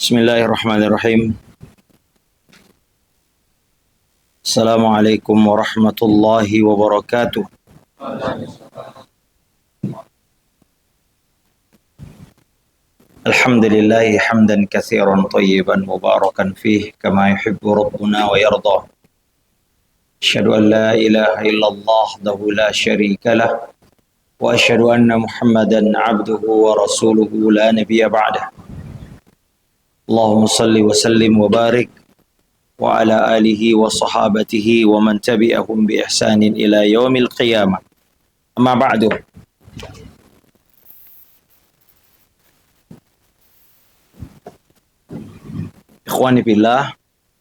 Bismillahirrahmanirrahim. Assalamualaikum warahmatullahi wabarakatuh. Alhamdulillahi hamdan katsiran tayyiban mubarakan fih kama yuhibbu rabbuna wa yarda. Asyhadu an la ilaha illallah wahdahu la syarika lah wa asyhadu anna Muhammadan abduhu wa rasuluhu la nabiyya ba'dah. Allahumma salli wa sallim wa barik wa ala alihi wa sahabatihi wa man tabi'ahum bi ihsanin ila yaumil qiyamah. Amma ba'du. Ikhwani fillah,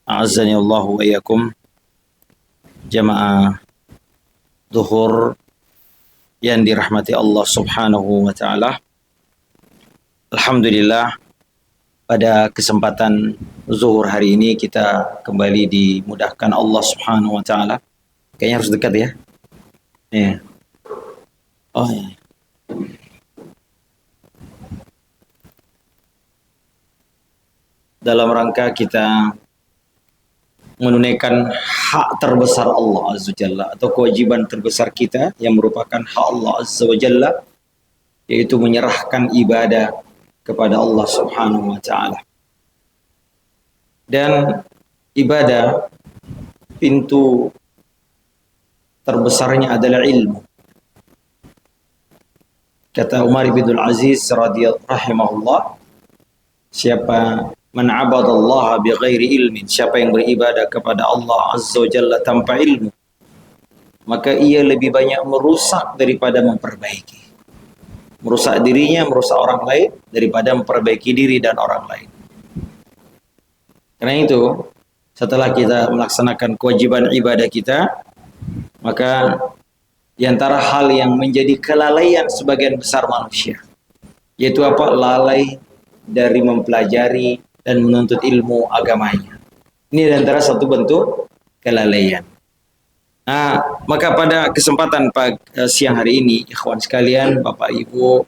a'azzani Allah wa iyyakum. Jamaah zuhur yang dirahmati Allah Subhanahu wa taala. Alhamdulillah, pada kesempatan zuhur hari ini kita kembali dimudahkan Allah Subhanahu wa taala. Kayaknya harus dekat ya. Iya. Oh ya. Dalam rangka kita menunaikan hak terbesar Allah Azza wa Jalla atau kewajiban terbesar kita yang merupakan hak Allah Azza wa Jalla, yaitu menyerahkan ibadah kepada Allah Subhanahu wa taala. Dan ibadah pintu terbesarnya adalah ilmu. Kata Umar bin Aziz radhiyallahu rahimahullah, siapa man abadallaha bighairi ilmin, siapa yang beribadah kepada Allah Azza wa Jalla tanpa ilmu, maka ia lebih banyak merusak daripada memperbaiki. Merusak dirinya, merusak orang lain daripada memperbaiki diri dan orang lain. Karena itu, setelah kita melaksanakan kewajiban ibadah kita, maka di antara hal yang menjadi kelalaian sebagian besar manusia, yaitu apa? Lalai dari mempelajari dan menuntut ilmu agamanya. Ini di antara satu bentuk kelalaian. Nah, maka pada kesempatan siang hari ini, ikhwan sekalian, Bapak Ibu,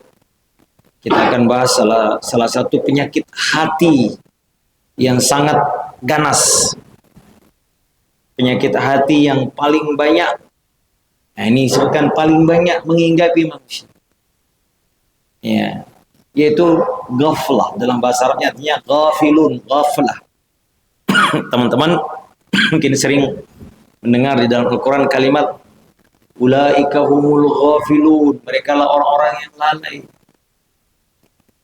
kita akan bahas salah satu penyakit hati yang sangat ganas. Penyakit hati yang paling banyak, nah ini disebutkan paling banyak menghinggapi manusia. Ya, yaitu ghaflah. Dalam bahasa Arabnya artinya ghafilun, ghaflah. Teman-teman mungkin sering mendengar di dalam Al-Quran kalimat ulaika humul ghafilun, mereka lah orang-orang yang lalai.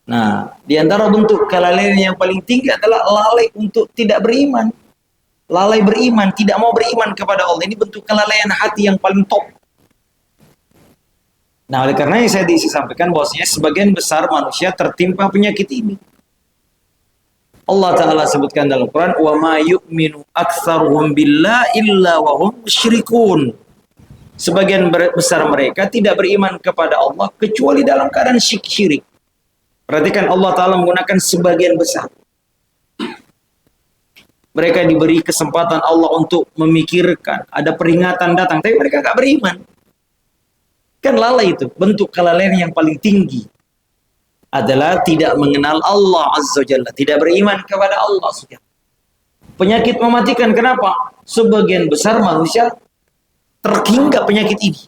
Nah, di antara bentuk kelalaian yang paling tinggi adalah lalai untuk tidak beriman. Lalai beriman, tidak mau beriman kepada Allah. Ini bentuk kelalaian hati yang paling top. Nah, oleh karena saya sampaikan bahwasanya sebagian besar manusia tertimpa penyakit ini. Allah Ta'ala sebutkan dalam Al-Quran, wa ma yu'minu aktsaruhum billahi illa wa hum musyrikun. Sebagian besar mereka tidak beriman kepada Allah kecuali dalam keadaan syirik. Perhatikan, Allah Ta'ala menggunakan sebagian besar. Mereka diberi kesempatan Allah untuk memikirkan, ada peringatan datang, tapi mereka gak beriman. Kan lalai itu, bentuk kelalaian yang paling tinggi adalah tidak mengenal Allah Azza wa Jalla, tidak beriman kepada Allah Azza wa Jalla. Penyakit mematikan, kenapa? Sebagian besar manusia terhinggap penyakit ini.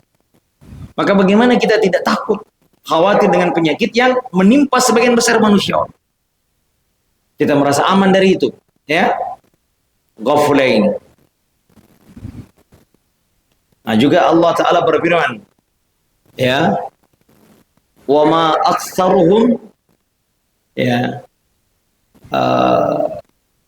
Maka bagaimana kita tidak takut, khawatir dengan penyakit yang menimpa sebagian besar manusia? Kita merasa aman dari itu, ya. Ghaflah ini. Nah, juga Allah Ta'ala berfirman, ya, wa ma aktsaruhum, ya,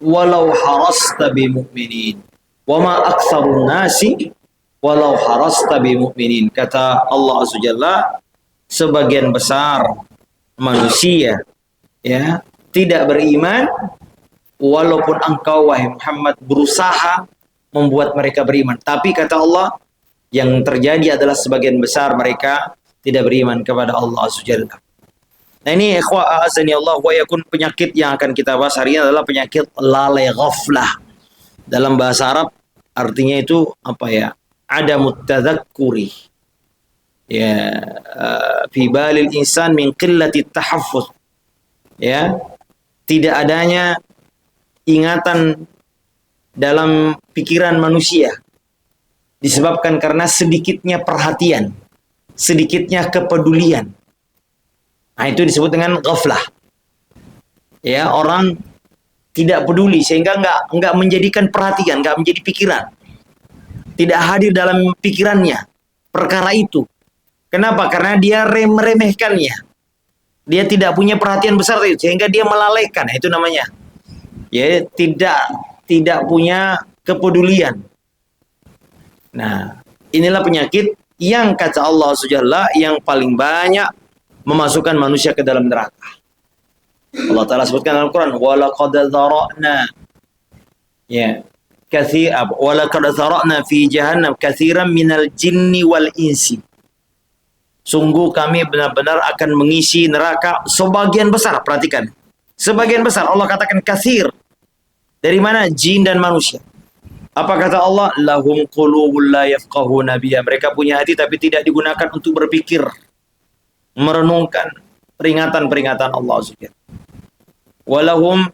walau harasta bimu'minin, wa ma aktsarun nasi walau harasta bimu'minin. Kata Allah Azza Jalla, sebagian besar manusia, ya, tidak beriman walaupun engkau wahai Muhammad berusaha membuat mereka beriman. Tapi kata Allah, yang terjadi adalah sebagian besar mereka tidak beriman kepada Allah Azza wa Jalla. Nah, ini ikhwah azani Allah wa yakun, penyakit yang akan kita bahas hari ini adalah penyakit lalai ghaflah. Dalam bahasa Arab artinya itu apa ya? Adamut tadzakkuri. Ya, fi balil insan min qillati tahaffuz. Ya. tidak adanya ingatan dalam pikiran manusia disebabkan karena sedikitnya perhatian, sedikitnya kepedulian. Nah, itu disebut dengan ghaflah. Ya, orang tidak peduli sehingga nggak menjadikan perhatian, nggak menjadi pikiran, tidak hadir dalam pikirannya perkara itu. Kenapa? Karena dia meremehkannya, dia tidak punya perhatian besar itu sehingga dia melalaikan. Itu namanya ya tidak punya kepedulian. Nah, inilah penyakit yang kata Allah Subhanahu yang paling banyak memasukkan manusia ke dalam neraka. Allah Ta'ala sebutkan dalam Quran, walaqad dzara'na ya walaqad dzara'na fi jahannam katsiran minal jinni wal insi. Sungguh kami benar-benar akan mengisi neraka sebagian besar, perhatikan. Sebagian besar, Allah katakan katsir. Dari mana? Jin dan manusia. Apa kata Allah? Lahum qulubul la yafqahuna biha. Mereka punya hati tapi tidak digunakan untuk berpikir, merenungkan peringatan-peringatan Allah Subhanahu. Walahum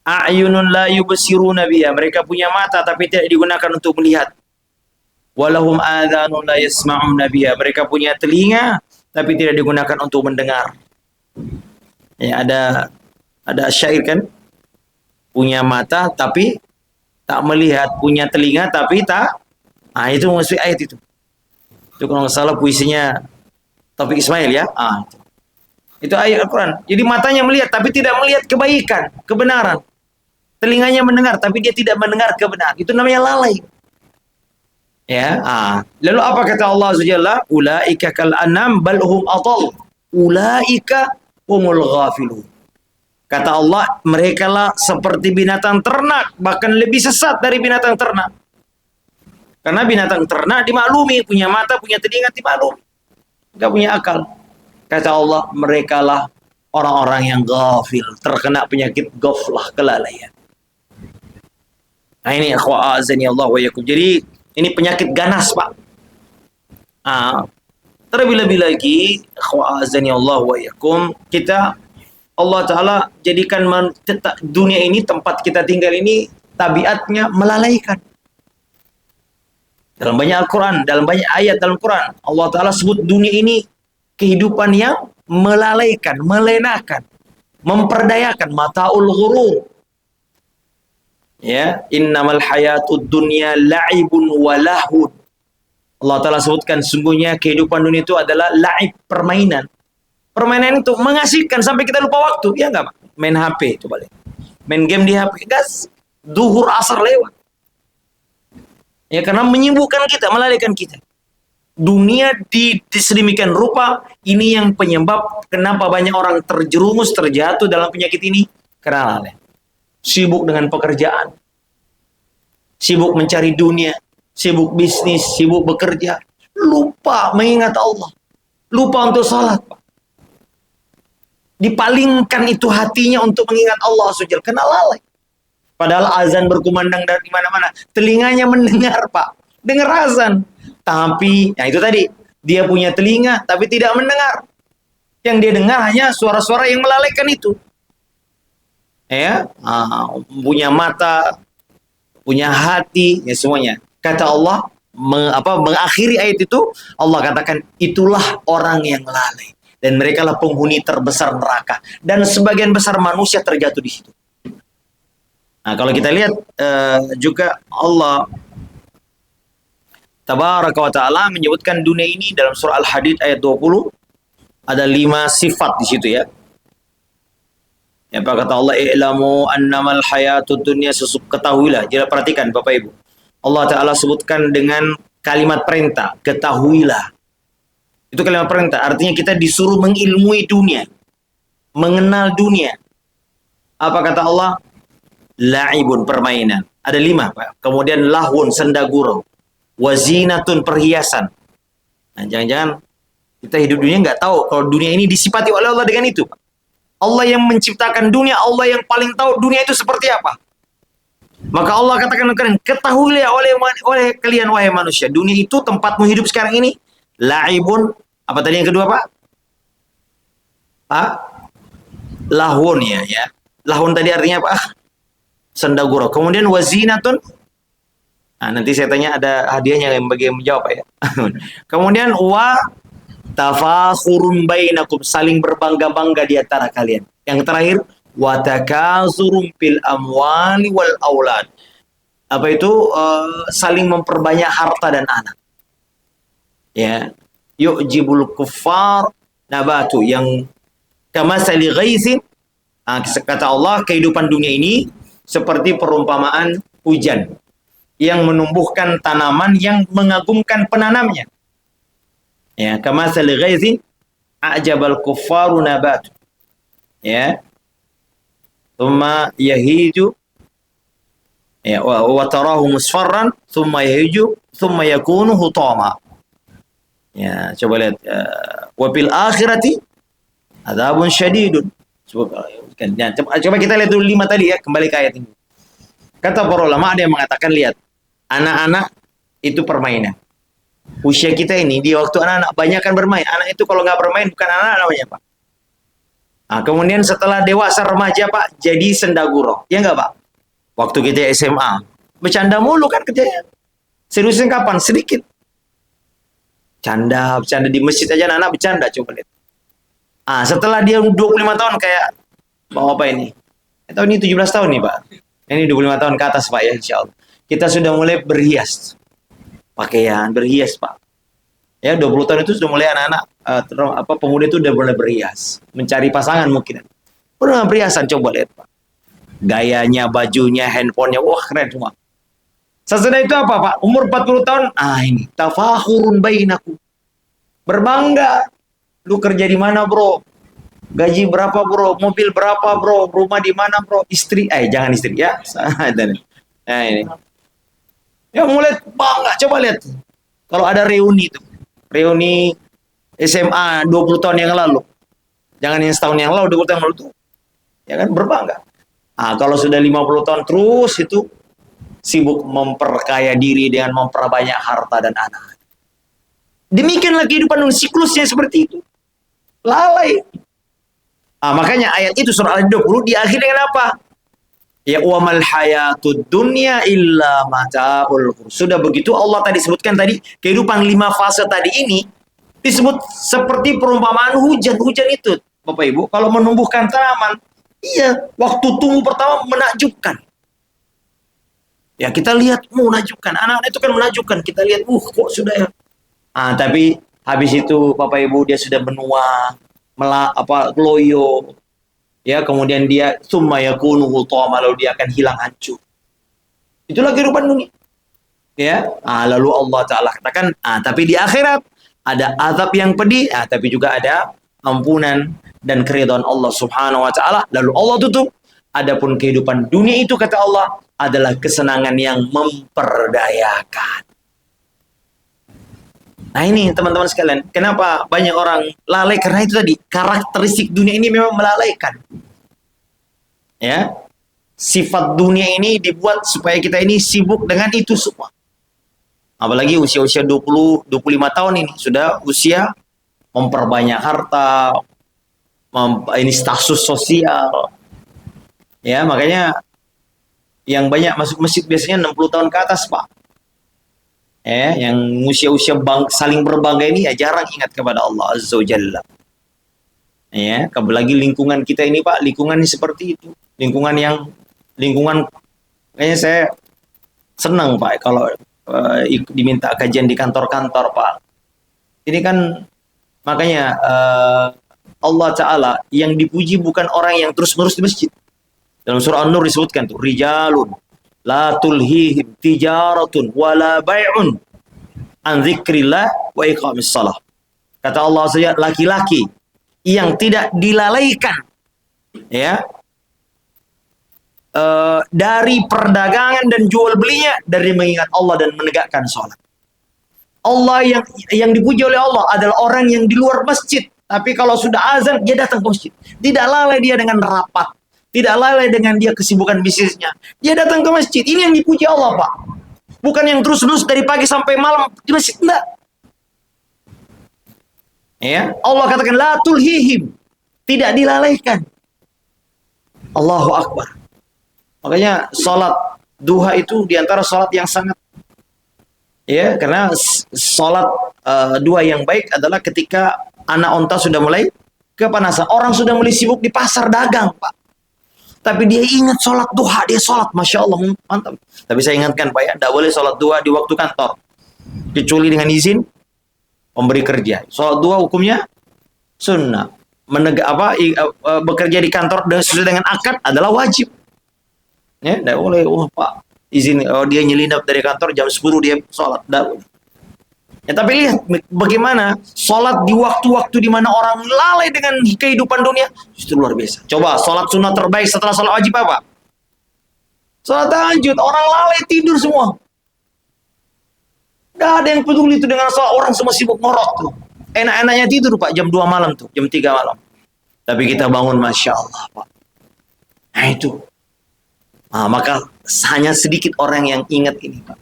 a'yunun la yubsiruna biha. Mereka punya mata tapi tidak digunakan untuk melihat. Walahum adhanun la yasma'una biha. Mereka punya telinga tapi tidak digunakan untuk mendengar. Ya, ada syair kan? Punya mata tapi tak melihat, punya telinga tapi tak. Ah, itu maksud ayat itu. Itu kalau nggak salah puisinya Taufik Ismail ya. Ah, itu ayat Al-Quran. Jadi matanya melihat tapi tidak melihat kebaikan, kebenaran. Telinganya mendengar tapi dia tidak mendengar kebenaran. Itu namanya lalai. Ya. Lalu apa kata Allah Subhanahu? Ulaika kal anam bal hum adall. Ulaika humul ghafilun. Kata Allah, merekalah seperti binatang ternak, bahkan lebih sesat dari binatang ternak. Karena binatang ternak dimaklumi, punya mata, punya telinga dimaklumi. Enggak punya akal. Kata Allah, merekalah orang-orang yang ghafil, terkena penyakit ghaflah, kelalaian. Nah, ini akhwa azani Allah wa yakum. Jadi ini penyakit ganas, Pak. Terlebih-lebih lagi akhwa azani Allah wa yakum, kita Allah Ta'ala jadikan dunia ini, tempat kita tinggal ini, tabiatnya melalaikan. Dalam banyak Al-Quran, dalam banyak ayat dalam Quran, Allah Ta'ala sebut dunia ini kehidupan yang melalaikan, melenakan, memperdayakan, mata'ul ghurur. Ya, innamal hayatud dunya la'ibun wa lahun. Allah Ta'ala sebutkan, sungguhnya kehidupan dunia itu adalah la'ib, permainan. Permainan itu mengasihkan sampai kita lupa waktu, ya enggak Pak? Main HP, coba lihat. Main game di HP, gas, duhur asar lewat. Ya, karena menyibukkan kita, melalaikan kita. Dunia di sedemikian rupa, ini yang penyebab kenapa banyak orang terjerumus, terjatuh dalam penyakit ini. Karena lalai. Sibuk dengan pekerjaan. Sibuk mencari dunia. Sibuk bisnis, sibuk bekerja. Lupa mengingat Allah. Lupa untuk salat, Pak. Dipalingkan itu hatinya untuk mengingat Allah Subhanahu, kena lalai. Padahal azan berkumandang dari mana-mana, telinganya mendengar, Pak, dengar azan. Tapi, ya itu tadi, dia punya telinga tapi tidak mendengar. Yang dia dengar hanya suara-suara yang melalaikan itu. Ya, punya mata, punya hati, ya semuanya. Kata Allah, mengakhiri ayat itu, Allah katakan itulah orang yang lalai. Dan mereka lah penghuni terbesar neraka. Dan sebagian besar manusia terjatuh di situ. Nah, kalau kita lihat juga Allah Tabaraka wa Ta'ala menyebutkan dunia ini dalam surah Al-Hadid ayat 20. Ada 5 sifat di situ ya. Yang kata Allah, i'lamu annamal hayatud dunya, ketahuilah. Jadi perhatikan Bapak Ibu. Allah Ta'ala sebutkan dengan kalimat perintah, ketahuilah. Itu kalimat perintah, artinya kita disuruh mengilmui dunia, mengenal dunia. Apa kata Allah? La'ibun, permainan. Ada 5, Pak. Kemudian lahun, senda gurau. Wazinatun, perhiasan. Nah, jangan-jangan kita hidup dunia nggak tahu kalau dunia ini disifati oleh Allah dengan itu, Pak. Allah yang menciptakan dunia, Allah yang paling tahu dunia itu seperti apa. Maka Allah katakan, ketahuilah oleh kalian wahai manusia, dunia itu tempatmu hidup sekarang ini la'ibun, apa tadi yang kedua Pak? lahun ya. Lahun tadi artinya apa? Sendaguro. Kemudian wazinatun. Nah, nanti saya tanya ada hadiahnya yang bagi yang menjawab ya. Kemudian wa tafakhurun bainakum, saling berbangga-bangga di antara kalian. Yang terakhir wa takazurum fil amwali wal aulad. Apa itu? Saling memperbanyak harta dan anak. Ya. Yu'jibul kuffar nabatu, yang kamasali ghaithin. Kata Allah, kehidupan dunia ini seperti perumpamaan hujan yang menumbuhkan tanaman yang mengagumkan penanamnya. Ya, kamasali ghaithin a'jabal kuffaru nabatu. Ya. Thumma yahiju, ya, wa tarahu musfarran thumma yahiju thumma yakunu hutama. Ya, coba lihat. Wa fil akhirati adzabun syadidun. Coba kita lihat dulu 5 tadi ya, kembali ke ayat ini. Kata para ulama, ada yang mengatakan, lihat, anak-anak itu permainan. Usia kita ini, di waktu anak-anak banyak kan bermain. Anak itu kalau nggak bermain bukan anak namanya, Pak. Nah, kemudian setelah dewasa remaja, Pak, jadi sendaguro. Ya nggak, Pak? Waktu kita SMA, bercanda mulu kan kerjanya. Seriusin kapan? Sedikit. Bercanda di masjid aja anak-anak bercanda, coba lihat. Setelah dia 25 tahun kayak bawa apa ini? Tahun ini 17 tahun nih, Pak. Ini 25 tahun ke atas, Pak, ya, insya Allah. Kita sudah mulai berhias. Pakaian, berhias, Pak. Ya, 20 tahun itu sudah mulai anak-anak, pemuda itu udah mulai berhias. Mencari pasangan mungkin. Udah berhiasan, coba lihat, Pak. Gayanya, bajunya, handphonenya, wah keren semua. Sesudah itu apa, Pak? Umur 40 tahun, ini. Tafakhurun bainakum. Berbangga. Lu kerja di mana, bro? Gaji berapa, bro? Mobil berapa, bro? Rumah di mana, bro? Istri, jangan istri ya. Nah, ini. Ya mulai bangga, coba lihat. Kalau ada reuni itu. Reuni SMA 20 tahun yang lalu. Jangan yang setahun yang lalu, 20 tahun yang lalu tuh. Ya kan, berbangga. Kalau sudah 50 tahun terus itu sibuk memperkaya diri dengan memperbanyak harta dan anak. Demikianlah kehidupan siklusnya seperti itu. Lalai. Makanya ayat itu surah Al-20 diakhiri dengan apa? Ya wa mal hayatud dunya illa mata'ul ghurur. Sudah begitu Allah tadi sebutkan tadi kehidupan 5 fase tadi ini disebut seperti perumpamaan hujan. Hujan itu, Bapak Ibu, kalau menumbuhkan tanaman, iya, waktu tumbuh pertama menakjubkan. Ya, kita lihat menakjubkan. Anak-anak itu kan menakjubkan. Kita lihat, kok sudah ya. Tapi habis itu Bapak Ibu dia sudah menua, loyo. Ya, kemudian dia summa yakunu hutama, lalu dia akan hilang hancur. Itulah kehidupan dunia. Ya, lalu Allah Ta'ala katakan, tapi di akhirat ada azab yang pedih, tapi juga ada ampunan dan keridhaan Allah Subhanahu wa Ta'ala. Lalu Allah tutup, adapun kehidupan dunia itu kata Allah adalah kesenangan yang memperdayakan. Nah ini teman-teman sekalian, kenapa banyak orang lalai? Karena itu tadi, karakteristik dunia ini memang melalaikan. Ya, sifat dunia ini dibuat supaya kita ini sibuk dengan itu semua. Apalagi usia-usia 20-25 tahun ini, sudah usia memperbanyak harta, ini status sosial. Ya, makanya yang banyak masuk masjid biasanya 60 tahun ke atas, Pak. Yang usia-usia saling berbangga ini ya jarang ingat kepada Allah Azza wa Jalla. Ya, apalagi lingkungan kita ini, Pak, lingkungan ini seperti itu. Lingkungan kayaknya saya senang, Pak, kalau diminta kajian di kantor-kantor, Pak. Ini kan makanya Allah Ta'ala yang dipuji bukan orang yang terus-menerus di masjid. Dalam surah An-Nur disebutkan tuh, rijalun la tulhihim tijaratun wala bai'un an dzikrillah wa iqamis shalah. Kata Allah saja, laki-laki yang tidak dilalaikan ya dari perdagangan dan jual belinya dari mengingat Allah dan menegakkan sholat. Allah yang dipuji oleh Allah adalah orang yang di luar masjid, tapi kalau sudah azan dia datang ke masjid. Tidak lalai dia dengan rapat, tidak lalai dengan dia kesibukan bisnisnya. Dia datang ke masjid. Ini yang dipuji Allah, Pak. Bukan yang terus-terus dari pagi sampai malam di masjid, enggak. Ya, Allah katakan la tulhihim, tidak dilalaikan. Allahu Akbar. Makanya sholat duha itu diantara sholat yang sangat, ya, karena sholat duha yang baik adalah ketika anak onta sudah mulai kepanasan. Orang sudah mulai sibuk di pasar dagang, Pak. Tapi dia ingat sholat duha, dia sholat, Masya Allah, mantap. Tapi saya ingatkan Pak ya, tidak boleh sholat duha di waktu kantor. Kecuali dengan izin pemberi kerja. Sholat duha hukumnya sunnah. Bekerja di kantor sesuai dengan akad adalah wajib. Ya, tidak boleh, Pak, izin, dia nyelinap dari kantor jam 10 dia sholat. Tidak boleh. Ya, tapi lihat bagaimana sholat di waktu-waktu di mana orang lalai dengan kehidupan dunia, itu luar biasa. Coba sholat sunnah terbaik setelah sholat wajib apa? Sholat tahajud. Orang lalai tidur semua. Tidak ada yang peduli itu dengan sholat. Orang semua sibuk ngorok tuh. Enak-enaknya tidur Pak jam 2 malam tuh, jam 3 malam. Tapi kita bangun, Masya Allah Pak. Nah itu. Nah, maka hanya sedikit orang yang ingat ini Pak.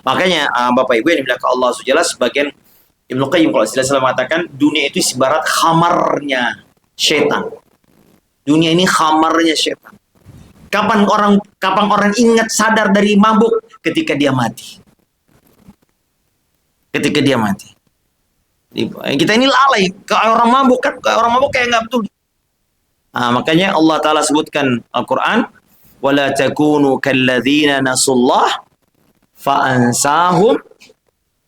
Makanya Bapak Ibu yang dimuliakan Allah SWT, sebagian Ibnu Qayyim kalau istilah mengatakan dunia itu ibarat khamarnya setan. Dunia ini khamarnya setan. Kapan orang ingat sadar dari mabuk? Ketika dia mati. Ketika dia mati. Kita ini lalai. Kayak orang mabuk kan, kayak nggak betul. Nah, makanya Allah Ta'ala sebutkan Al-Quran, wala takunu kalladzina nasullah fa'ansahum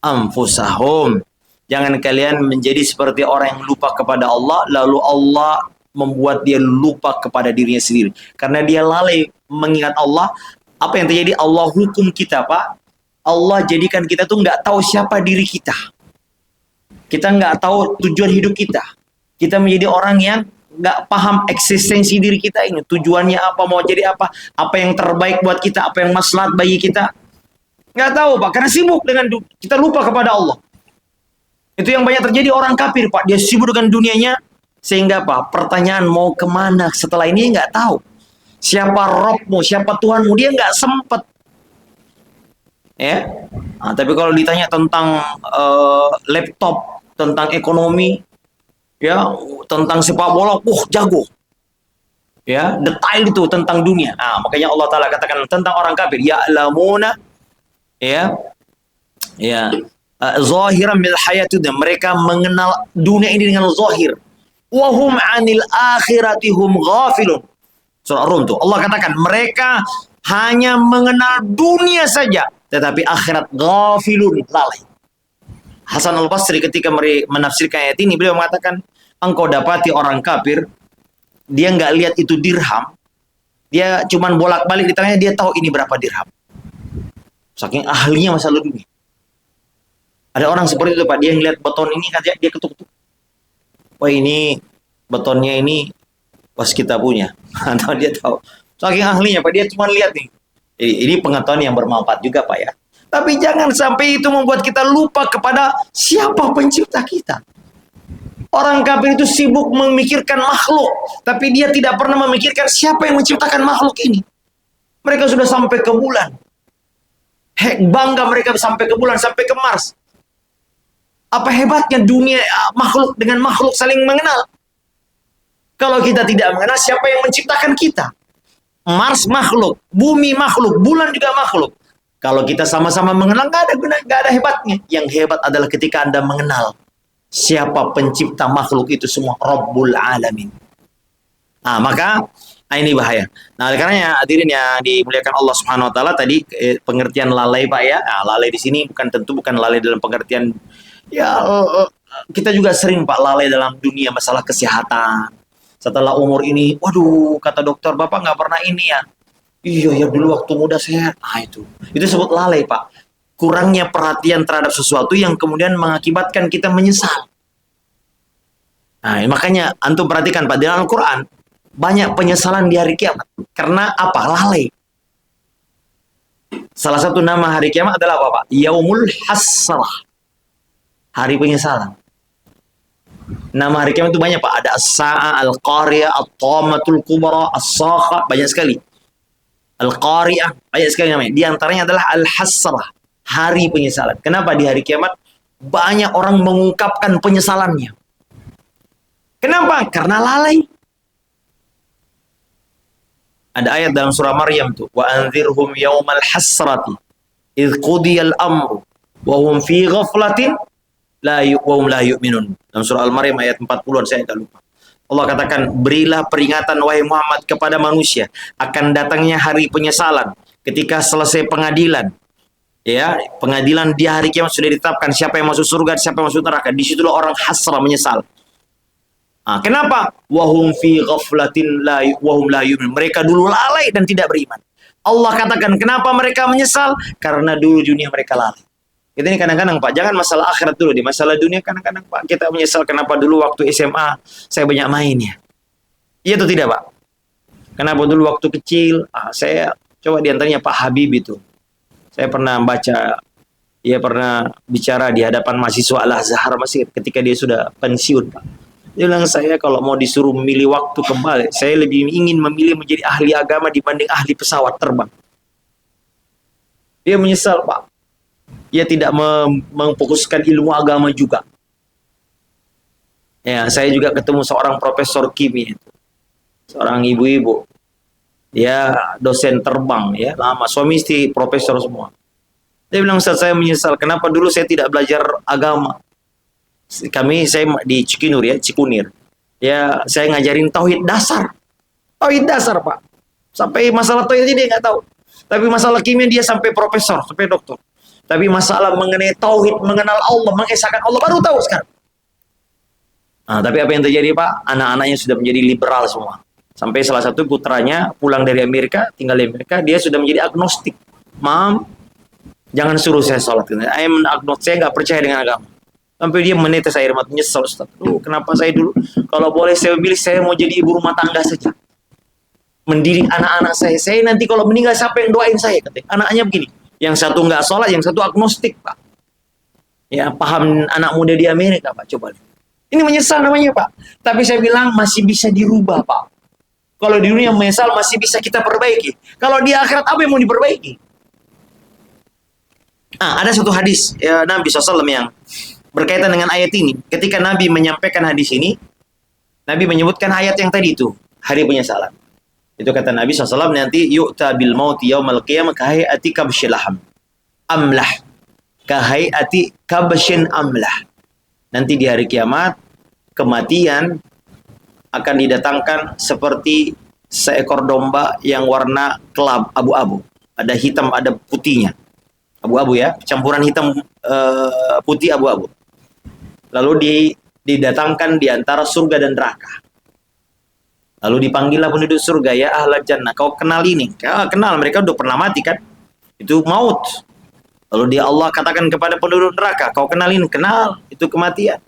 anfusahum. Jangan kalian menjadi seperti orang yang lupa kepada Allah, lalu Allah membuat dia lupa kepada dirinya sendiri. Karena dia lalai mengingat Allah. Apa yang terjadi? Allah hukum kita, Pak. Allah jadikan kita tuh nggak tahu siapa diri kita. Kita nggak tahu tujuan hidup kita. Kita menjadi orang yang nggak paham eksistensi diri kita ini. Tujuannya apa, mau jadi apa yang terbaik buat kita, apa yang maslahat bagi kita. Nggak tahu Pak, karena sibuk dengan kita lupa kepada Allah. Itu yang banyak terjadi orang kafir Pak. Dia sibuk dengan dunianya, sehingga Pak, pertanyaan mau kemana setelah ini nggak tahu. Siapa Robmu, siapa Tuhanmu, dia nggak sempat. Ya, nah, tapi kalau ditanya tentang laptop, tentang ekonomi, ya, tentang sepak bola, jago. Ya, detail itu tentang dunia. Nah, makanya Allah Ta'ala katakan tentang orang kafir, ya'lamuna, ya, zahiran min hayati dunya. Mereka mengenal dunia ini dengan zahir. Wa hum 'anil akhirati hum ghafilun. Surah Rum tuh. Allah katakan mereka hanya mengenal dunia saja, tetapi akhirat ghafilun, lalai. Hasan Al-Basri ketika menafsirkan ayat ini, beliau mengatakan, engkau dapati orang kafir, dia nggak lihat itu dirham, dia cuman bolak-balik di tangannya, dia tahu ini berapa dirham. Saking ahlinya masalah dunia. Ada orang seperti itu Pak, dia ngeliat beton ini, dia ketuk-ketuk. Wah, ini betonnya ini pas kita punya. Atau dia tahu. Saking ahlinya Pak, dia cuma lihat nih. Ini pengetahuan yang bermanfaat juga Pak ya. Tapi jangan sampai itu membuat kita lupa kepada siapa pencipta kita. Orang kafir itu sibuk memikirkan makhluk, tapi dia tidak pernah memikirkan siapa yang menciptakan makhluk ini. Mereka sudah sampai ke bulan. Bangga mereka sampai ke bulan, sampai ke Mars. Apa hebatnya dunia makhluk dengan makhluk saling mengenal. Kalau kita tidak mengenal siapa yang menciptakan kita. Mars makhluk, bumi makhluk, bulan juga makhluk. Kalau kita sama-sama mengenal, nggak ada hebatnya. Yang hebat adalah ketika Anda mengenal siapa pencipta makhluk itu semua, Rabbul Alamin. Nah, maka ini bahaya. Nah, karena hadirin yang dimuliakan Allah Subhanahu wa taala, tadi pengertian lalai Pak ya. Nah, lalai di sini bukan lalai dalam pengertian ya, kita juga sering Pak lalai dalam dunia masalah kesehatan. Setelah umur ini, waduh, kata dokter, Bapak nggak pernah ini ya. Iya, ya dulu waktu muda saya, itu disebut lalai Pak. Kurangnya perhatian terhadap sesuatu yang kemudian mengakibatkan kita menyesal. Nah, makanya antum perhatikan Pak, di dalam Al-Quran banyak penyesalan di hari kiamat. Karena apa? Lalai. Salah satu nama hari kiamat adalah apa Pak? Yaumul Hasrah. Hari penyesalan. Nama hari kiamat itu banyak Pak. Ada As-Sa'ah, Al-Qariyah, At-Tamatul Kubra, As-Sakha, banyak sekali. Al-Qariyah, banyak sekali namanya. Di antaranya adalah Al-Hasrah, hari penyesalan. Kenapa di hari kiamat banyak orang mengungkapkan penyesalannya? Kenapa? Karena lalai. Ada ayat dalam surah Maryam tuh, wa anzirhum yaumal hasrati idz qudiyal amru wa hum fi ghaflatin wa hum la yu'minun. Dalam surah Al-Maryam ayat 40-an, saya tidak lupa. Allah katakan, berilah peringatan wahai Muhammad kepada manusia akan datangnya hari penyesalan ketika selesai pengadilan. Ya, pengadilan di hari kiamat sudah ditetapkan siapa yang masuk surga, siapa yang masuk neraka. Disitulah orang hasrah, menyesal. Kenapa? Wahum fi ghaflatin wahum la yu'minun. Mereka dulu lalai dan tidak beriman. Allah katakan, kenapa mereka menyesal? Karena dulu dunia mereka lalai. Kita ini kadang-kadang Pak, jangan masalah akhirat dulu, di masalah dunia kadang-kadang Pak kita menyesal kenapa dulu waktu SMA saya banyak main ya. Iya atau tidak Pak? Kenapa dulu waktu kecil saya coba diantaranya Pak Habib itu. Saya pernah baca, dia pernah bicara di hadapan mahasiswa Al-Azhar masih ketika dia sudah pensiun Pak. Dia bilang, saya kalau mau disuruh memilih waktu kembali, saya lebih ingin memilih menjadi ahli agama dibanding ahli pesawat terbang. Dia menyesal Pak. Dia tidak memfokuskan ilmu agama juga. Ya, saya juga ketemu seorang profesor kimia, seorang ibu-ibu. Dia dosen terbang, ya lama, suami istri profesor semua. Dia bilang, Ustaz, saya menyesal. Kenapa dulu saya tidak belajar agama? Saya di Cikunir. Ya, saya ngajarin tauhid dasar. Tauhid dasar, Pak. Sampai masalah tauhid dia nggak tahu. Tapi masalah kimia dia sampai profesor, sampai doktor. Tapi masalah mengenai tauhid, mengenal Allah, mengesahkan Allah baru tahu sekarang. Tapi apa yang terjadi Pak? Anak-anaknya sudah menjadi liberal semua. Sampai salah satu putranya pulang dari Amerika, tinggal di Amerika, dia sudah menjadi agnostik. Mam, jangan suruh saya sholat. I am agnostik, saya nggak percaya dengan agama. Sampai dia menetes air mata, nyesel Ustaz. Kenapa saya dulu? Kalau boleh saya pilih, saya mau jadi ibu rumah tangga saja. Mendidik anak-anak saya. Saya nanti kalau meninggal siapa yang doain saya? Anaknya begini. Yang satu nggak sholat, yang satu agnostik, Pak. Ya, paham anak muda di Amerika, Pak. Coba. Ini menyesal namanya, Pak. Tapi saya bilang masih bisa dirubah, Pak. Kalau di dunia menyesal masih bisa kita perbaiki. Kalau di akhirat apa yang mau diperbaiki? Ada satu hadis ya, Nabi SAW yang berkaitan dengan ayat ini. Ketika Nabi menyampaikan hadis ini, Nabi menyebutkan ayat yang tadi itu, hari penyesalan. Itu kata Nabi SAW, nanti yu'ta bil mauti yaumal qiyamah kahayati kabshil amlah. Kahayati kabshin amlah. Nanti di hari kiamat, kematian akan didatangkan seperti seekor domba yang warna kelab, abu-abu. Ada hitam, ada putihnya. Abu-abu ya, campuran hitam putih abu-abu. Lalu didatangkan di antara surga dan neraka. Lalu dipanggillah penduduk surga, ya ahlal jannah, kau kenal ini? Kenal, mereka udah pernah mati kan? Itu maut. Lalu Allah katakan kepada penduduk neraka, kau kenal ini? Kenal, itu kematian.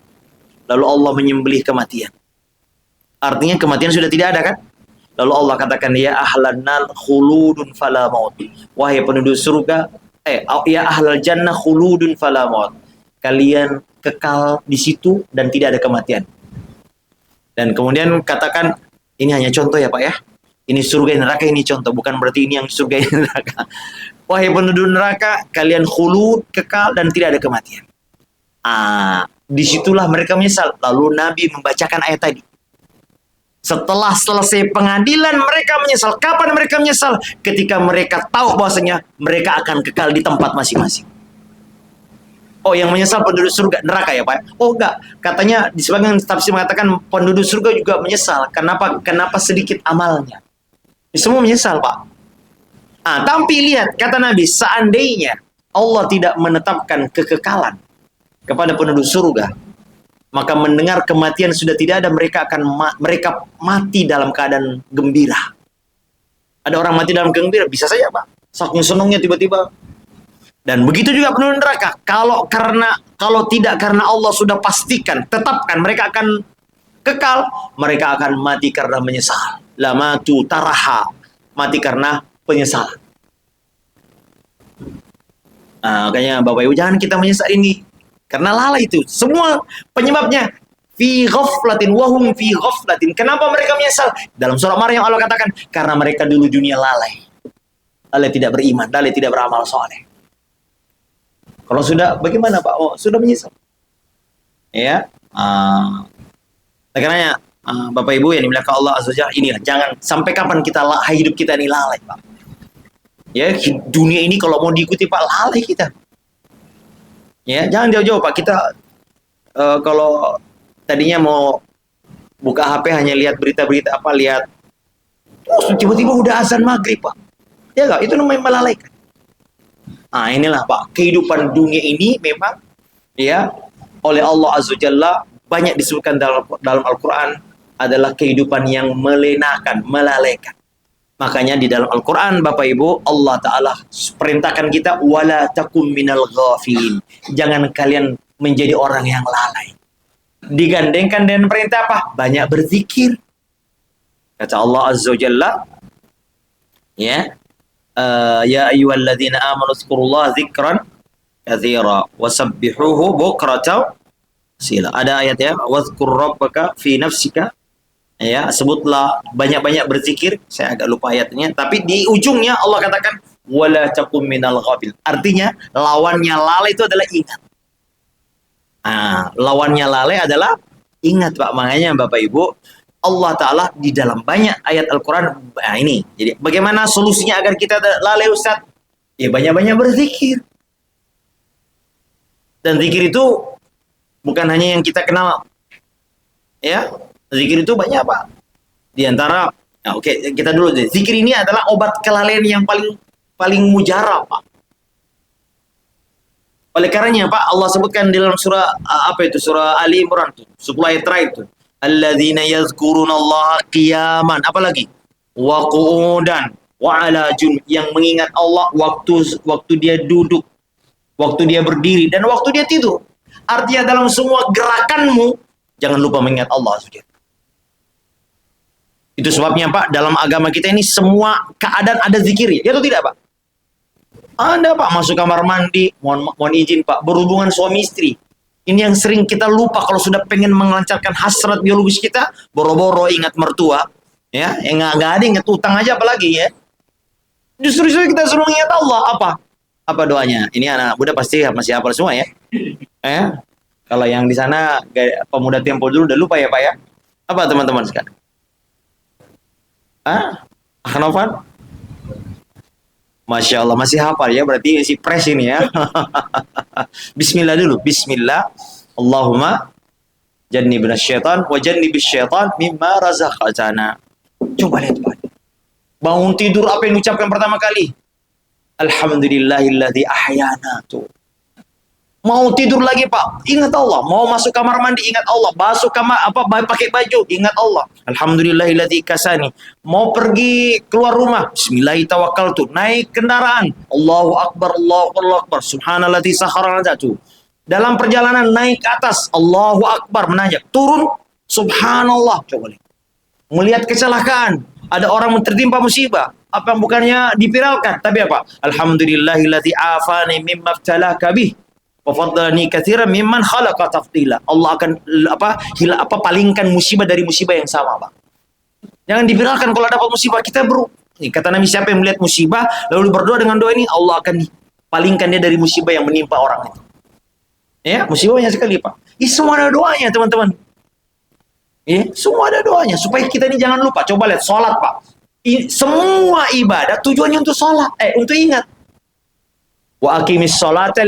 Lalu Allah menyembelih kematian. Artinya kematian sudah tidak ada kan? Lalu Allah katakan, ya ahlan nar khuludun fala maut. Wahai penduduk surga, ya ahlal jannah khuludun fala maut. Kalian kekal di situ dan tidak ada kematian. Dan kemudian katakan, ini hanya contoh ya Pak ya. Ini surga neraka, ini contoh. Bukan berarti ini yang surga ini neraka. Wahai penduduk neraka, kalian khulud, kekal, dan tidak ada kematian. Disitulah mereka menyesal. Lalu Nabi membacakan ayat tadi. Setelah selesai pengadilan, mereka menyesal. Kapan mereka menyesal? Ketika mereka tahu bahwasanya mereka akan kekal di tempat masing-masing. Oh, yang menyesal penduduk surga neraka ya Pak? Oh enggak, katanya di sebagian tafsir mengatakan penduduk surga juga menyesal. Kenapa sedikit amalnya? Semua menyesal Pak. Tapi lihat kata Nabi, seandainya Allah tidak menetapkan kekekalan kepada penduduk surga, maka mendengar kematian sudah tidak ada, mereka mati dalam keadaan gembira. Ada orang mati dalam gembira, bisa saja Pak. Saking senangnya tiba-tiba. Dan begitu juga penduduk neraka. Kalau tidak karena Allah sudah pastikan, tetapkan mereka akan kekal, mereka akan mati karena menyesal. Lamatu taraha, mati karena penyesalan. Makanya Bapak Ibu jangan kita menyesal ini. Karena lalai itu. Semua penyebabnya fi ghaflatin wahum fi ghaflatin. Kenapa mereka menyesal? Dalam surah Maryam Allah katakan, karena mereka dulu dunia lalai. Lalai tidak beriman, lalai tidak beramal soleh. Kalau sudah bagaimana Pak? Oh, sudah menyesal. Ya. Karena Bapak Ibu yang dimuliakan Allah Azza Jalla, inilah jangan sampai kapan kita hidup kita ini lalai, Pak. Ya, dunia ini kalau mau diikuti Pak, lalai kita. Ya, jangan jauh-jauh Pak. Kita kalau tadinya mau buka HP hanya lihat berita-berita apa, lihat terus tiba-tiba udah azan maghrib Pak. Ya enggak, itu namanya melalaikan. Nah, inilah Pak, kehidupan dunia ini memang ya oleh Allah Azza Jalla banyak disebutkan dalam Al-Qur'an adalah kehidupan yang melenakan, melalaikan. Makanya di dalam Al-Quran Bapak Ibu, Allah Ta'ala perintahkan kita wala takum minal ghafilin. Jangan kalian menjadi orang yang lalai. Digandengkan dengan perintah apa? Banyak berzikir. Kata Allah Azza wa Jalla, ya ayyuhalladzina amanu dzkurullaha dzikran katsira wasabbihuhu bukratan sila. Ada ayat ya, wadzkur rabbaka fi nafsika. Ya, sebutlah banyak-banyak berzikir. Saya agak lupa ayatnya, tapi di ujungnya Allah katakan wala takum minal ghafil. Artinya lawannya lalai itu adalah ingat. Lawannya lalai adalah ingat Pak. Makanya Bapak Ibu, Allah Ta'ala di dalam banyak ayat Al-Quran ini. Jadi bagaimana solusinya agar kita lalai Ustaz? Ya banyak-banyak berzikir. Dan zikir itu bukan hanya yang kita kenal. Ya, zikir itu banyak Pak. Di antara, kita dulu deh. Zikir ini adalah obat kelalaian yang paling mujarab Pak. Oleh karenanya Pak, Allah sebutkan di dalam surah surah Ali Imran tuh, 10 ayat terakhir itu. Alladzina yazkurunallaha qiyaman, apalagi? Wa qu'udan wa 'ala jun, yang mengingat Allah waktu dia duduk, waktu dia berdiri dan waktu dia tidur. Artinya dalam semua gerakanmu jangan lupa mengingat Allah subhanahu. Itu sebabnya Pak, dalam agama kita ini semua keadaan ada zikir, ya atau tidak Pak? Anda Pak masuk kamar mandi, mohon izin Pak, berhubungan suami istri. Ini yang sering kita lupa kalau sudah pengen melancarkan hasrat biologis kita, boro-boro ingat mertua, ya, nggak ada ingat utang aja apalagi ya. Justru kita suruh ingat Allah, apa doanya? Ini anak muda pasti masih hafal semua ya. Kalau yang di sana pemuda tempo dulu udah lupa ya Pak ya. Apa teman-teman sekarang? Novan? Masya Allah masih hafal ya, berarti si pres ini ya. Bismillah dulu. Bismillah. Allahumma jannibna syaitan wa jannibis syaitan mimma razaqtana. Coba lihat Pak. Bangun tidur apa yang diucapkan pertama kali? Alhamdulillahilladzi ahyana tuh. Mau tidur lagi Pak, ingat Allah. Mau masuk kamar mandi, ingat Allah. Basuh kamar pakai baju, ingat Allah. Alhamdulillahilladzi kasani. Mau pergi keluar rumah, bismillahirrahmanirrahim. Naik kendaraan, Allahu akbar, Allahu akbar. Subhanalladzi sakhkhara lana tuh. Dalam perjalanan naik ke atas, Allahu akbar, menanjak. Turun, subhanallah. Coba lihat. Melihat kecelakaan, ada orang tertimpa musibah. Apa yang bukannya dipiralkan, tapi apa? Alhamdulillahilladzi afani mimma ibtalaka bih. Wafadlani katsiran mimman khalaqa tafdila. Allah akan palingkan musibah dari musibah yang sama, Pak. Jangan dibiralkan kalau dapat musibah kita kata Nabi, siapa yang melihat musibah lalu berdoa dengan doa ini, Allah akan palingkan dia dari musibah yang menimpa orang itu. Ya, musibah banyak sekali, Pak. Semua ada doanya, teman-teman. Ya, semua ada doanya supaya kita ini jangan lupa. Coba lihat salat, Pak. Semua ibadah tujuannya untuk salat, untuk ingat. Wa aqimis sholata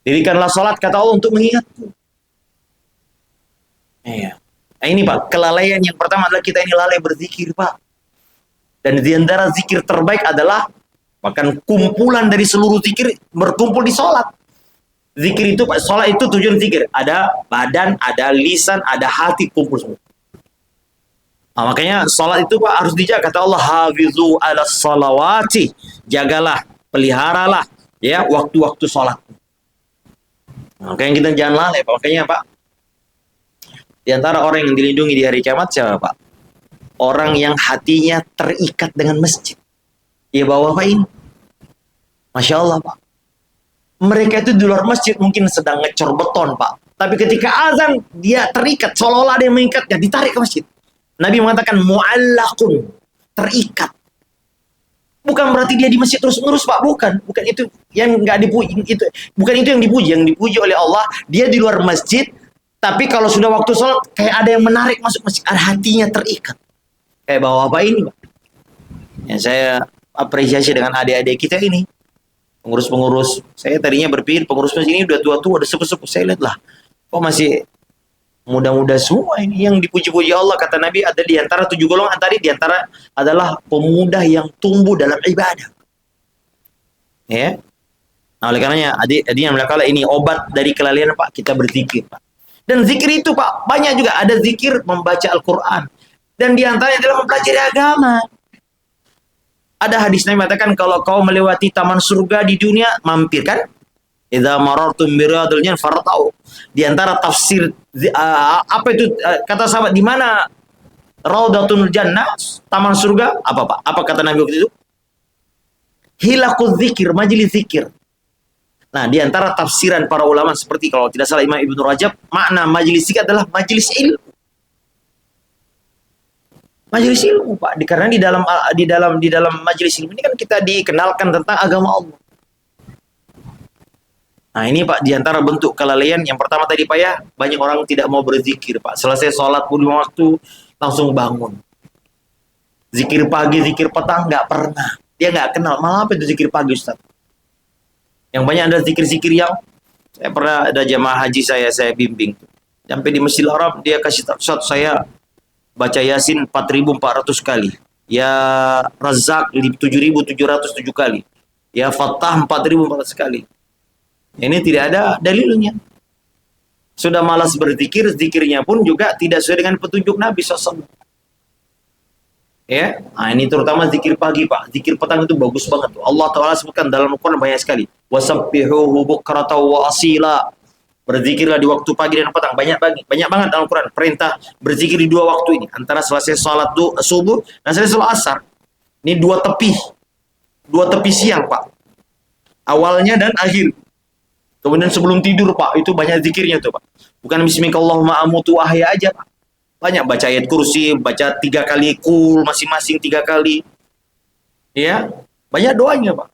dirikanlah salat kata Allah untuk mengingatku. Iya. Nah, ini Pak, kelalaian yang pertama adalah kita ini lalai berzikir, Pak. Dan di antara zikir terbaik adalah bahkan kumpulan dari seluruh zikir berkumpul di salat. Zikir itu Pak, salat itu tujuan zikir. Ada badan, ada lisan, ada hati kumpul semua. Nah, makanya salat itu Pak harus dijaga. Kata Allah, hafizu ala salawati. Jagalah, peliharalah ya waktu-waktu salat. Makanya kita jangan lalai, Pak. Makanya Pak, di antara orang yang dilindungi di hari kiamat siapa Pak? Orang yang hatinya terikat dengan masjid. Ya bawa Pak ini. Masya Allah Pak. Mereka itu di luar masjid mungkin sedang ngecor beton Pak. Tapi ketika azan dia terikat, seolah-olah ada yang mengikatnya, ditarik ke masjid. Nabi mengatakan mu'allaqun, terikat. Bukan berarti dia di masjid terus-menerus Pak, bukan itu yang nggak dipuji, bukan itu yang dipuji oleh Allah. Dia di luar masjid Tapi kalau sudah waktu sholat, kayak ada yang menarik masuk masjid, ada hatinya terikat. Kayak bapak-bapak ini, Pak. Yang saya apresiasi dengan adik-adik kita ini, pengurus-pengurus. Saya tadinya berpikir pengurus masjid ini udah tua-tua, udah sepuh-sepuh. Saya lihat lah, kok masih muda-muda semua ini yang dipuji-puji Allah. Kata Nabi, ada di antara 7 golongan tadi, di antara adalah pemuda yang tumbuh dalam ibadah. Ya. Nah, oleh karenanya adik yang melakukan ini obat dari kelalaian, Pak, kita berzikir, Pak. Dan zikir itu, Pak, banyak juga. Ada zikir membaca Al-Quran. Dan di antaranya adalah mempelajari agama. Ada hadis Nabi mengatakan, kalau kau melewati taman surga di dunia, mampir kan? Idza marartum biradil jannah fartau. Di antara tafsir apa itu kata sahabat, di mana Raudatul Jannah, taman surga? Apa, Pak? Apa kata Nabi waktu itu? Hilaquz zikir, majelis zikir. Nah, di antara tafsiran para ulama seperti kalau tidak salah Imam Ibnu Rajab, makna majelis zikir adalah majelis ilmu. Majelis ilmu, Pak. Karena di dalam majelis ilmu ini kan kita dikenalkan tentang agama Allah. Nah, ini, Pak, di antara bentuk kelalaian. Yang pertama tadi, Pak, ya, banyak orang tidak mau berzikir, Pak. Selesai sholat pun waktu langsung bangun. Zikir pagi, zikir petang nggak pernah. Dia nggak kenal. Malah apa itu zikir pagi, Ustaz? Yang banyak ada zikir-zikir yang saya pernah ada jamaah haji saya bimbing. Sampai di Masjidil Haram dia kasih tahu, Ustaz, saya baca Yasin 4.400 kali. Ya Razak 7.707 kali. Ya Fattah 4.400 kali. Ini tidak ada dalilnya. Sudah malas berzikir, zikirnya pun juga tidak sesuai dengan petunjuk Nabi SAW. Ya, nah ini terutama zikir pagi, Pak. Zikir petang itu bagus banget. Allah Ta'ala sebutkan dalam Al-Quran banyak sekali. Wasabbihuhu bukratan wa asila. Berzikirlah di waktu pagi dan petang. Banyak banget dalam Al-Quran. Perintah berzikir di 2 waktu ini. Antara selesai salat subuh dan selesai salat asar. Ini 2 tepi. 2 tepi siang, Pak. Awalnya dan akhir. Kemudian sebelum tidur, Pak. Itu banyak zikirnya tuh, Pak. Bukan bismillahirrahmanirrahim amutu ahya aja, Pak. Banyak baca ayat kursi, baca 3 kali kul, masing-masing 3 kali. Ya, banyak doanya, Pak.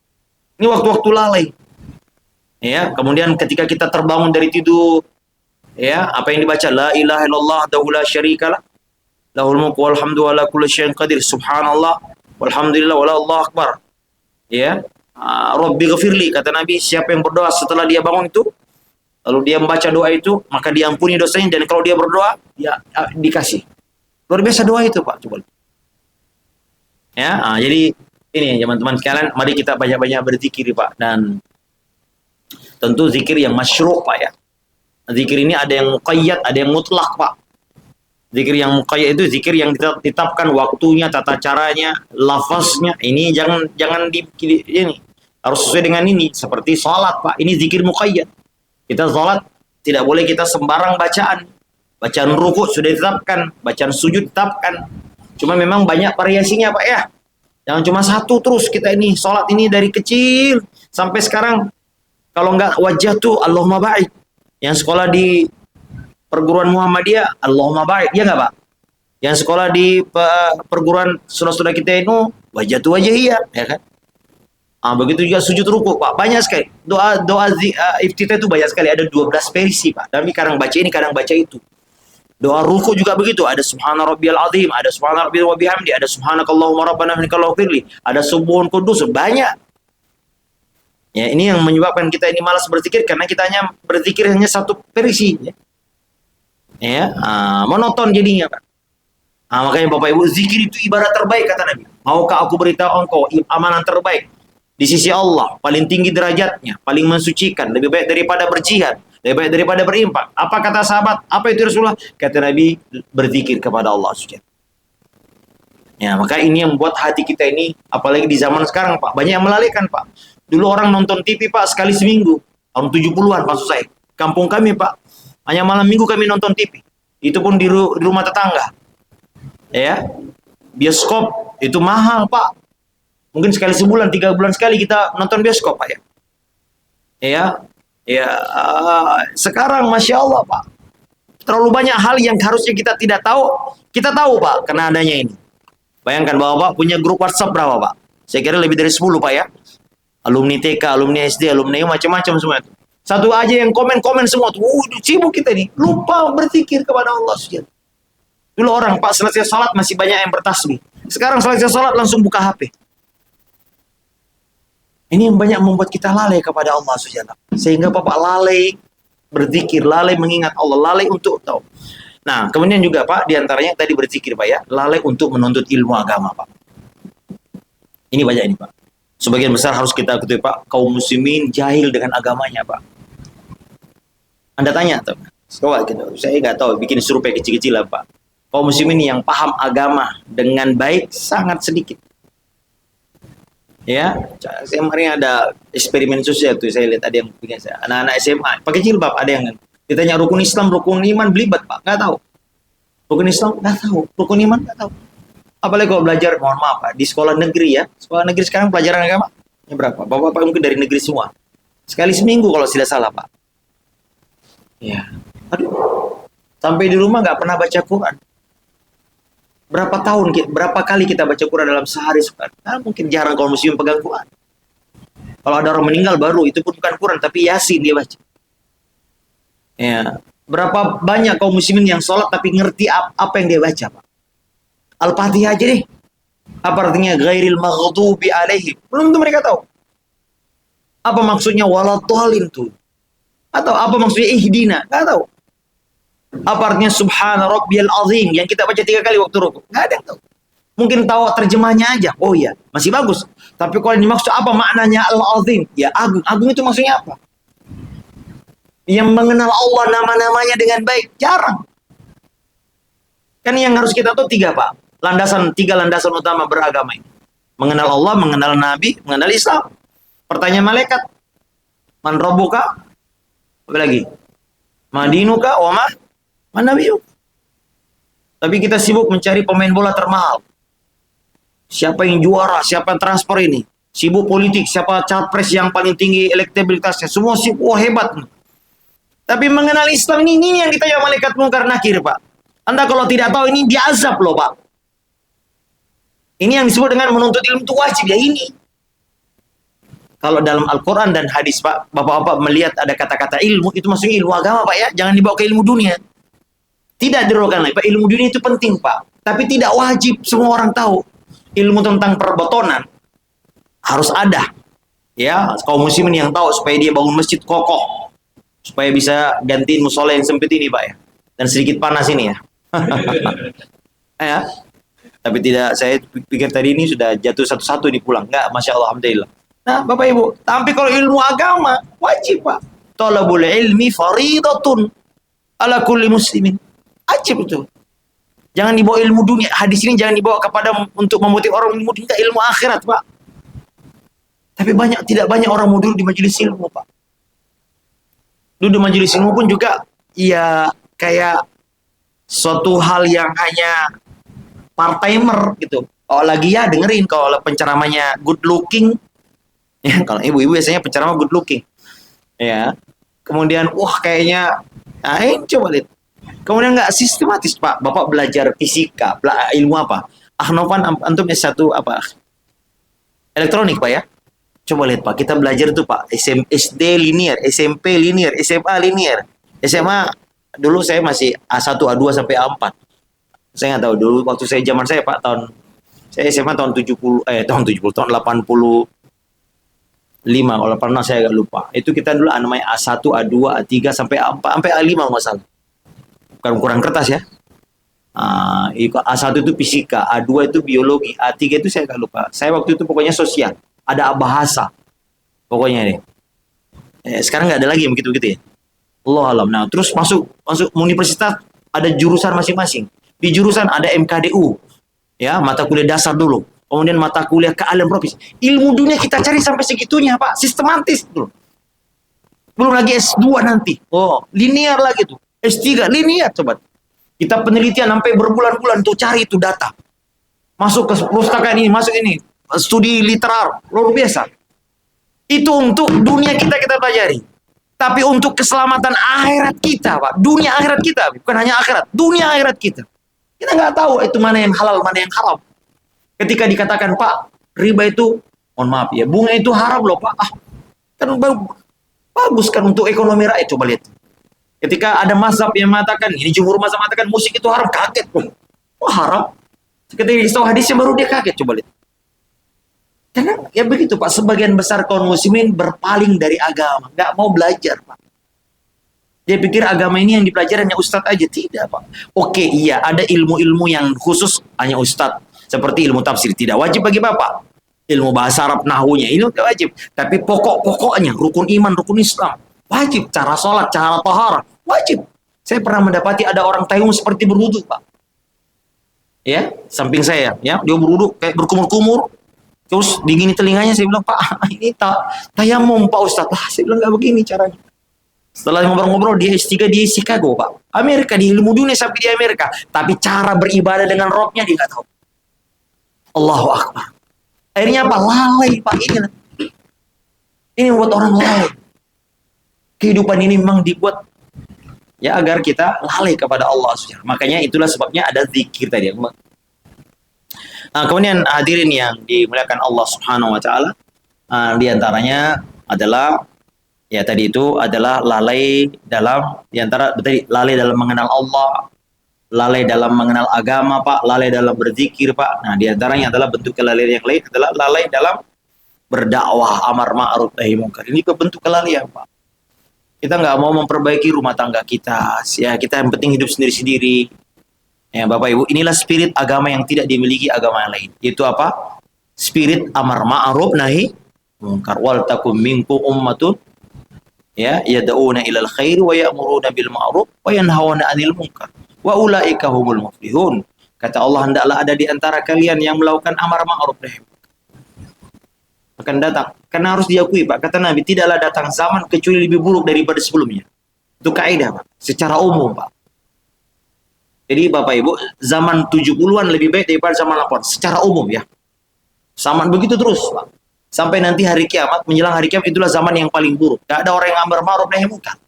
Ini waktu-waktu lalai. Ya, kemudian ketika kita terbangun dari tidur, ya, apa yang dibaca? La ilaha illallah wahdahu la syarikalah, lahul mulku wal hamdu ala kulli syai'in qadir. Subhanallah walhamdulillah wala Allahu akbar. Ya, Rabbi ghafirli, kata Nabi, siapa yang berdoa setelah dia bangun itu, lalu dia membaca doa itu, maka diampuni dosanya, dan kalau dia berdoa, ya dikasih. Luar biasa doa itu, Pak. Coba. Ya, jadi ini teman-teman sekalian, mari kita banyak-banyak berzikir, Pak. Dan tentu zikir yang masyru', Pak, ya. Zikir ini ada yang muqayyad, ada yang mutlak, Pak. Zikir yang muqayyad itu zikir yang ditetapkan waktunya, tata caranya, lafaznya. Ini jangan ini harus sesuai dengan ini. Seperti sholat, Pak. Ini zikir muqayyad. Kita sholat tidak boleh kita sembarang bacaan. Bacaan ruku sudah ditetapkan, bacaan sujud ditetapkan. Cuma memang banyak variasinya, Pak, ya. Jangan cuma satu terus kita ini sholat ini dari kecil sampai sekarang. Kalau enggak wajah tuh Allahumma baik. Yang sekolah di perguruan Muhammadiyah Allahumma baik, ya enggak, Pak? Yang sekolah di perguruan saudara-saudara kita itu wajah tuh wajahiyah, ya kan? Begitu juga sujud ruku, Pak. Banyak sekali. Doa iftitah itu banyak sekali. Ada 12 versi, Pak. Tapi kadang baca ini, kadang baca itu. Doa ruku juga begitu. Ada subhana rabbiyal azim, ada subhana rabbiyal wa bihamdi, ada subhanakallahumma rabbana wa firli, ada subuhun kudus, banyak. Ya, ini yang menyebabkan kita ini malas berzikir karena kita hanya berzikir hanya satu versi. Ya, monoton jadinya, Pak. Makanya Bapak Ibu, zikir itu ibadah terbaik, kata Nabi. Maukah aku beritahu engkau amalan terbaik di sisi Allah, paling tinggi derajatnya, paling mensucikan, lebih baik daripada berjihad, lebih baik daripada berinfak. Apa kata sahabat? Apa itu Rasulullah? Kata Nabi, berzikir kepada Allah Subhanahu. Ya, maka ini yang membuat hati kita ini, apalagi di zaman sekarang, Pak, banyak yang melalaikan, Pak. Dulu orang nonton TV, Pak, sekali seminggu. Tahun 70-an, maksud saya. Kampung kami, Pak, hanya malam minggu kami nonton TV. Itu pun di rumah tetangga. Ya, bioskop itu mahal, Pak. Mungkin sekali sebulan, 3 bulan sekali kita nonton bioskop, Pak, ya. Sekarang Masya Allah, Pak. Terlalu banyak hal yang harusnya kita tidak tahu. Kita tahu, Pak, karena adanya ini. Bayangkan, Bapak punya grup WhatsApp berapa, Pak? Saya kira lebih dari 10, Pak, ya. Alumni TK, alumni SD, alumni macam-macam semua itu. Satu aja yang komen-komen semua tuh, sibuk kita nih, lupa berzikir kepada Allah SWT. Dulu orang Pak selesai salat masih banyak yang bertasbih. Sekarang selesai salat langsung buka HP. Ini yang banyak membuat kita lalai kepada Allah SWT. Sehingga Bapak lalai berzikir, lalai mengingat Allah, lalai untuk tahu. Nah, kemudian juga Pak, diantaranya tadi berzikir Pak ya, lalai untuk menuntut ilmu agama Pak. Ini banyak ini Pak. Sebagian besar harus kita ketahui Pak, kaum muslimin jahil dengan agamanya Pak. Anda tanya tuh, coba gitu, saya nggak tahu, bikin survei kecil-kecil lah Pak. Kaum muslimin yang paham agama dengan baik sangat sedikit. Ya, saya kemarin ada eksperimen sosial tuh, saya lihat ada yang punya saya, anak-anak SMA pakai jilbab, ada yang ditanya rukun Islam, rukun iman, belibet Pak, nggak tahu. Rukun Islam nggak tahu, rukun iman nggak tahu. Apalagi kalau belajar, mohon maaf Pak, di sekolah negeri ya, sekolah negeri sekarang pelajaran agama ini berapa? Bapak-bapak mungkin dari negeri semua, sekali seminggu kalau tidak salah Pak. Ya, aduh, sampai di rumah nggak pernah baca Quran. Berapa kali kita baca Quran dalam sehari sekali? Nah, mungkin jarang kalau muslim pegang Quran. Kalau ada orang meninggal baru, itu pun bukan Quran, tapi Yasin dia baca. Ya, berapa banyak kaum muslimin yang sholat tapi ngerti apa yang dia baca, Pak? Al-Fatihah aja deh. Apa artinya ghairil maghdubi alaihim? Belum tentu mereka tahu. Apa maksudnya waladhdallin tuh? Atau apa maksudnya ihdina? Nggak tahu. Apa artinya subhana rabbiyal azim yang kita baca 3 kali waktu rukuk? Nggak ada yang tahu. Mungkin tahu terjemahnya aja. Oh iya, masih bagus. Tapi kalau dimaksud apa maknanya al-azim? Ya agung. Agung itu maksudnya apa? Yang mengenal Allah nama-namanya dengan baik jarang. Kan yang harus kita tahu 3 Pak. 3 landasan utama beragama ini. Mengenal Allah, mengenal Nabi, mengenal Islam. Pertanyaan malaikat. Man rabbuka? Apa lagi? Madinuka wa ma? Mana biu? Tapi kita sibuk mencari pemain bola termahal. Siapa yang juara, siapa yang transfer ini. Sibuk politik, siapa capres yang paling tinggi elektabilitasnya. Semua sibuk, hebat. Tapi mengenal Islam ini yang kita malaikat mungkar nakir Pak. Anda kalau tidak tahu ini diazab loh Pak. Ini yang disebut dengan menuntut ilmu itu wajib ya ini. Kalau dalam Al-Quran dan hadis Pak, Bapak-bapak melihat ada kata-kata ilmu, itu maksudnya ilmu agama Pak ya. Jangan dibawa ke ilmu dunia. Tidak dirogan lagi, Pak. Ilmu dunia itu penting, Pak. Tapi tidak wajib semua orang tahu. Ilmu tentang perbetonan harus ada. Ya, kaum muslimin yang tahu supaya dia bangun masjid kokoh. Supaya bisa gantiin musola yang sempit ini, Pak ya. Dan sedikit panas ini ya. Ya. Tapi tidak, saya pikir tadi ini sudah jatuh satu-satu di pulang. Enggak, Masya Allah, Alhamdulillah. Nah, Bapak Ibu, tapi kalau ilmu agama wajib, Pak. Thalabul ilmi faridatun ala kulli muslimin. Wajib itu. Jangan dibawa ilmu dunia. Hadis ini jangan dibawa kepada untuk memotivasi orang ilmu dunia, ilmu akhirat, Pak. Tapi tidak banyak orang mau duduk di majelis ilmu, Pak. Duduk di majelis ilmu pun juga ya kayak suatu hal yang hanya part-timer gitu. Kalau lagi ya dengerin, kalau penceramanya good looking, ya kalau ibu-ibu biasanya penceramah good looking. Ya. Kemudian wah kayaknya coba lihat. Kemudian nggak sistematis Pak. Bapak belajar fisika, ilmu apa? Novan antum S1 apa? Elektronik Pak ya. Coba lihat Pak, kita belajar itu Pak, SD linear, SMP linear, SMA linear. SMA dulu saya masih A1, A2 sampai A4. Saya nggak tahu dulu waktu zaman saya Pak, saya SMA tahun 85 kalau pernah saya agak lupa. Itu kita dulu namanya A1, A2, A3 sampai A4 sampai A5 nggak salah. Bukan ukuran kertas ya. A1 itu fisika, A2 itu biologi, A3 itu saya nggak lupa. Saya waktu itu pokoknya sosial, ada bahasa, pokoknya nih. Sekarang nggak ada lagi yang begitu-begitu ya. Allah alam. Nah terus masuk universitas ada jurusan masing-masing. Di jurusan ada MKDU, ya mata kuliah dasar dulu. Kemudian mata kuliah keahlian profesi. Ilmu dunia kita cari sampai segitunya Pak, sistematis dulu. Belum lagi S2 nanti. Oh linear lagi tuh. S3 linear coba. Kita penelitian sampai berbulan-bulan tuh cari itu data. Masuk ke perpustakaan ini, masuk ini. Studi literar, luar biasa. Itu untuk dunia kita pelajari. Tapi untuk keselamatan akhirat kita, Pak. Dunia akhirat kita, bukan hanya akhirat. Dunia akhirat kita. Kita nggak tahu itu mana yang halal, mana yang haram. Ketika dikatakan, Pak, riba itu, mohon maaf ya, bunga itu haram loh, Pak. Kan Bagus kan untuk ekonomi rakyat, coba lihat. Ketika ada mazhab yang mengatakan, ini jumhur mazhab mengatakan musik itu haram, kaget. Oh haram? Ketika dikasih hadisnya baru dia kaget, coba lihat. Karena ya begitu Pak, sebagian besar kaum muslimin berpaling dari agama, nggak mau belajar Pak. Dia pikir agama ini yang dipelajari hanya ustadz aja, tidak Pak. Oke iya, ada ilmu-ilmu yang khusus hanya ustadz, seperti ilmu tafsir, tidak wajib bagi Bapak. Ilmu bahasa Arab, nahunya, ini tidak wajib. Tapi pokok-pokoknya, rukun iman, rukun Islam, wajib. Cara sholat, cara taharah, wajib. Saya pernah mendapati ada orang tayung seperti berwudu Pak. Ya, samping saya, ya, dia berwudu kayak berkumur-kumur. Terus dingin telinganya, saya bilang, Pak, ini tayamum Pak Ustadz. Lah, saya bilang, nggak begini caranya. Setelah ngobrol-ngobrol, dia S3 di Chicago Pak. Amerika, di ilmu dunia sampai di Amerika. Tapi cara beribadah dengan robnya dia nggak tahu. Allahu Akbar. Akhirnya apa? Lalai Pak. Ini buat orang lalai. Kehidupan ini memang dibuat ya agar kita lalai kepada Allah. Makanya itulah sebabnya ada zikir tadi. Nah, kemudian hadirin yang dimuliakan Allah Subhanahu wa taala, di antaranya adalah ya tadi itu adalah lalai dalam di antara tadi lalai dalam mengenal Allah, lalai dalam mengenal agama Pak, lalai dalam berzikir Pak. Nah, di antaranya adalah bentuk kelalaian yang lain adalah lalai dalam berdakwah amar ma'ruf nahi munkar. Ini bentuk kelalaian Pak. Kita nggak mau memperbaiki rumah tangga kita, ya kita yang penting hidup sendiri-sendiri. Ya Bapak Ibu, inilah spirit agama yang tidak dimiliki agama yang lain. Itu apa? Spirit amar ma'ruf nahi munkar. Wal takum minkum ummatun ya yad'una ilal khair wa ya'muruna bil ma'ruf wa yanhauna 'anil munkar. Wa ulaika humul muflihun. Kata Allah, hendaklah ada di antara kalian yang melakukan amar ma'ruf nahi munkar. Akan datang. Karena harus diakui Pak, kata Nabi, tidaklah datang zaman kecuali lebih buruk daripada sebelumnya. Itu kaidah Pak, secara umum Pak. Jadi Bapak Ibu, zaman 70-an lebih baik daripada zaman 80 secara umum ya. Zaman begitu terus Pak. Sampai nanti hari kiamat, menjelang hari kiamat itulah zaman yang paling buruk. Gak ada orang yang amar ma'ruf nahi munkar.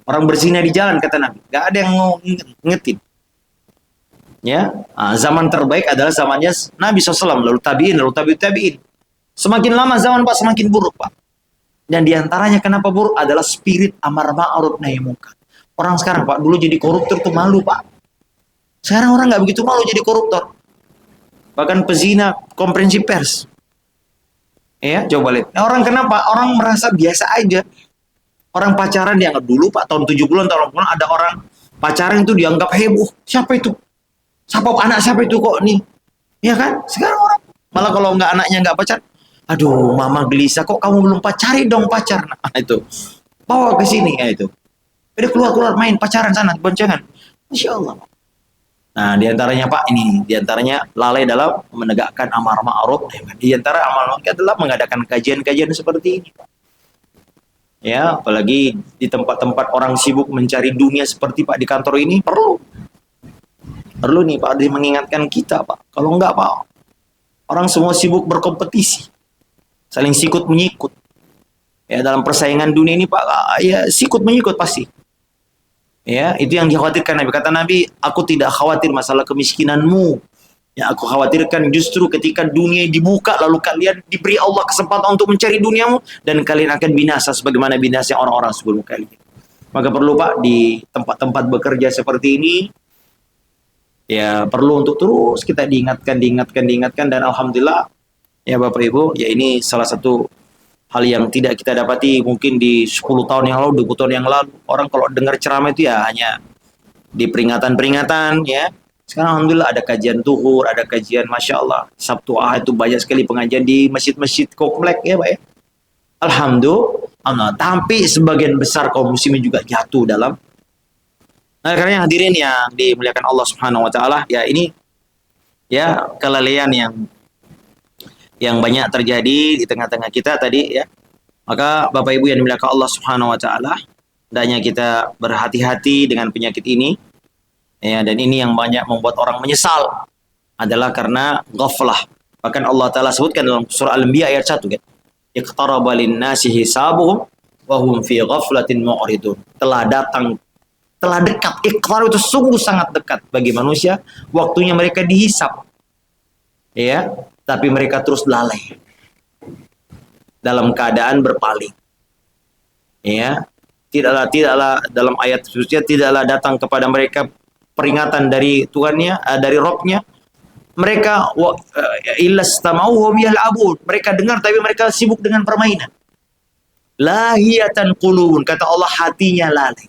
Orang berzina di jalan kata Nabi, gak ada yang mau ngetin. Ya, zaman terbaik adalah zamannya Nabi SAW, lalu tabi'in, lalu tabi'in. Semakin lama zaman Pak semakin buruk Pak. Dan diantaranya kenapa buruk adalah spirit amar ma'ruf nahi munkar. Orang sekarang Pak, dulu jadi koruptor tuh malu Pak. Sekarang orang nggak begitu malu jadi koruptor. Bahkan pezina konferensi pers. Ya, coba lihat. Nah, orang kenapa? Orang merasa biasa aja. Orang pacaran dianggap dulu Pak, tahun 70-an, tahun 80-an ada orang pacaran itu dianggap heboh. Siapa itu? Anak siapa itu kok nih? Ya kan? Sekarang orang malah kalau nggak anaknya nggak pacar, aduh mama gelisah kok kamu belum pacari dong pacar. Nah, itu. Bawa ke sini ya itu. Udah keluar main pacaran sana, boncengan. Masya Allah. Nah, diantaranya Pak, ini diantaranya lalai dalam menegakkan amar ma'ruf. Di antara amal ma'ruf adalah mengadakan kajian-kajian seperti ini Pak. Ya, apalagi di tempat-tempat orang sibuk mencari dunia seperti Pak di kantor ini perlu nih Pak, mengingatkan kita Pak. Kalau enggak Pak, orang semua sibuk berkompetisi, saling sikut menyikut. Ya, dalam persaingan dunia ini Pak, ya sikut menyikut pasti. Ya, itu yang dikhawatirkan Nabi. Kata Nabi, aku tidak khawatir masalah kemiskinanmu. Ya, aku khawatirkan justru ketika dunia dibuka, lalu kalian diberi Allah kesempatan untuk mencari duniamu, dan kalian akan binasa sebagaimana binasa orang-orang sebelum kalian. Maka perlu Pak, di tempat-tempat bekerja seperti ini, ya perlu untuk terus kita diingatkan, dan alhamdulillah, ya Bapak Ibu, ya ini salah satu hal yang tidak kita dapati mungkin di 10 tahun yang lalu, 20 tahun yang lalu. Orang kalau dengar ceramah itu ya hanya di peringatan-peringatan ya. Sekarang alhamdulillah ada kajian tuhur, ada kajian Masya Allah. Sabtu Ahad itu banyak sekali pengajian di masjid-masjid komplek ya Pak ya. Alhamdulillah. Tapi sebagian besar kaum muslimin juga jatuh dalam. Nah, karena hadirin yang dimuliakan Allah Subhanahu wa taala, ya ini ya kelalaian yang banyak terjadi di tengah-tengah kita tadi ya. Maka Bapak Ibu yang dimuliakan Allah Subhanahu wa taala, hendaknya kita berhati-hati dengan penyakit ini. Ya, dan ini yang banyak membuat orang menyesal adalah karena ghaflah. Bahkan Allah taala sebutkan dalam surah Al-Anbiya ayat 1 kan. Iqtaraba lin-nasi hisabuhum wa hum fi ghaflatin mu'ridun. Telah dekat. Iqtar itu sungguh sangat dekat bagi manusia, waktunya mereka dihisap. Ya, tapi mereka terus lalai dalam keadaan berpaling. Ya, tidaklah dalam ayat khususnya tidaklah datang kepada mereka peringatan dari Tuhannya, dari Robnya. Mereka illastamau wa biyal'abun. Mereka dengar tapi mereka sibuk dengan permainan. Lahiyatan qulubun, kata Allah, hatinya lalai.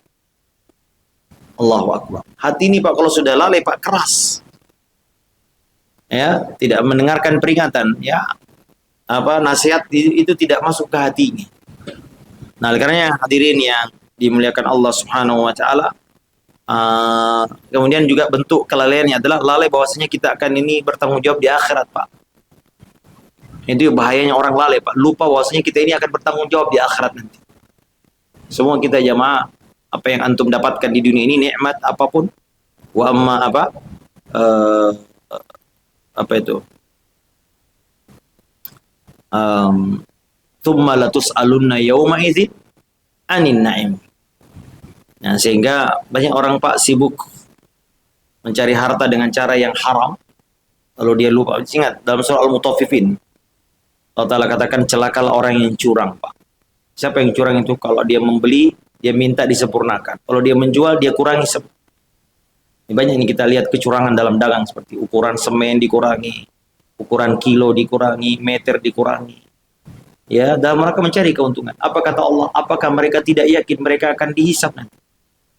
Allahu akbar. Hati ini Pak kalau sudah lalai Pak keras. Ya, tidak mendengarkan peringatan, ya. Nasihat itu tidak masuk ke hatinya. Nah, karena hadirin yang dimuliakan Allah Subhanahu wa taala, kemudian juga bentuk kelalaiannya adalah lalai bahwasanya kita akan ini bertanggung jawab di akhirat, Pak. Itu bahayanya orang lalai, Pak. Lupa bahwasanya kita ini akan bertanggung jawab di akhirat nanti. Semua kita jamaah, apa yang antum dapatkan di dunia ini nikmat apapun, wa amma tsumma latus'alunna yauma idzin anin na'im. Nah, sehingga banyak orang Pak sibuk mencari harta dengan cara yang haram, lalu dia lupa. Ingat dalam surah Al-Mutaffifin, Allah Ta'ala katakan celakalah orang yang curang, Pak. Siapa yang curang itu? Kalau dia membeli, dia minta disempurnakan. Kalau dia menjual, dia kurangi. Ini banyak ini kita lihat kecurangan dalam dagang, seperti ukuran semen dikurangi, ukuran kilo dikurangi, meter dikurangi. Ya, dalam mereka mencari keuntungan. Apa kata Allah? Apakah mereka tidak yakin mereka akan dihisab nanti?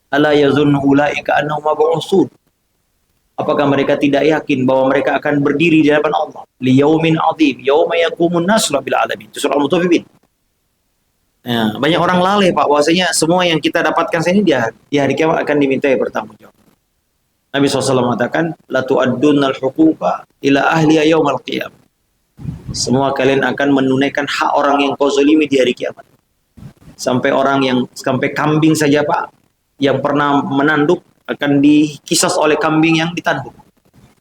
Ala yazunnu ulaika annahum mab'utsun. Apakah mereka tidak yakin bahwa mereka akan berdiri di hadapan Allah? Liyaumin 'adzim, yauma yaqumun nasu rabbil alamin. Itu surah Al-Mutaffifin. Ya, banyak orang lalai Pak, bahwasanya semua yang kita dapatkan sini di hari kiamat akan dimintai bertanggung jawab. Nabi SAW mengatakan, la tu'addunnal huquqa ila ahliya yaumal qiyamah. Semua kalian akan menunaikan hak orang yang kau zalimi di hari kiamat. Sampai kambing saja Pak, yang pernah menanduk akan dikisas oleh kambing yang ditanduk.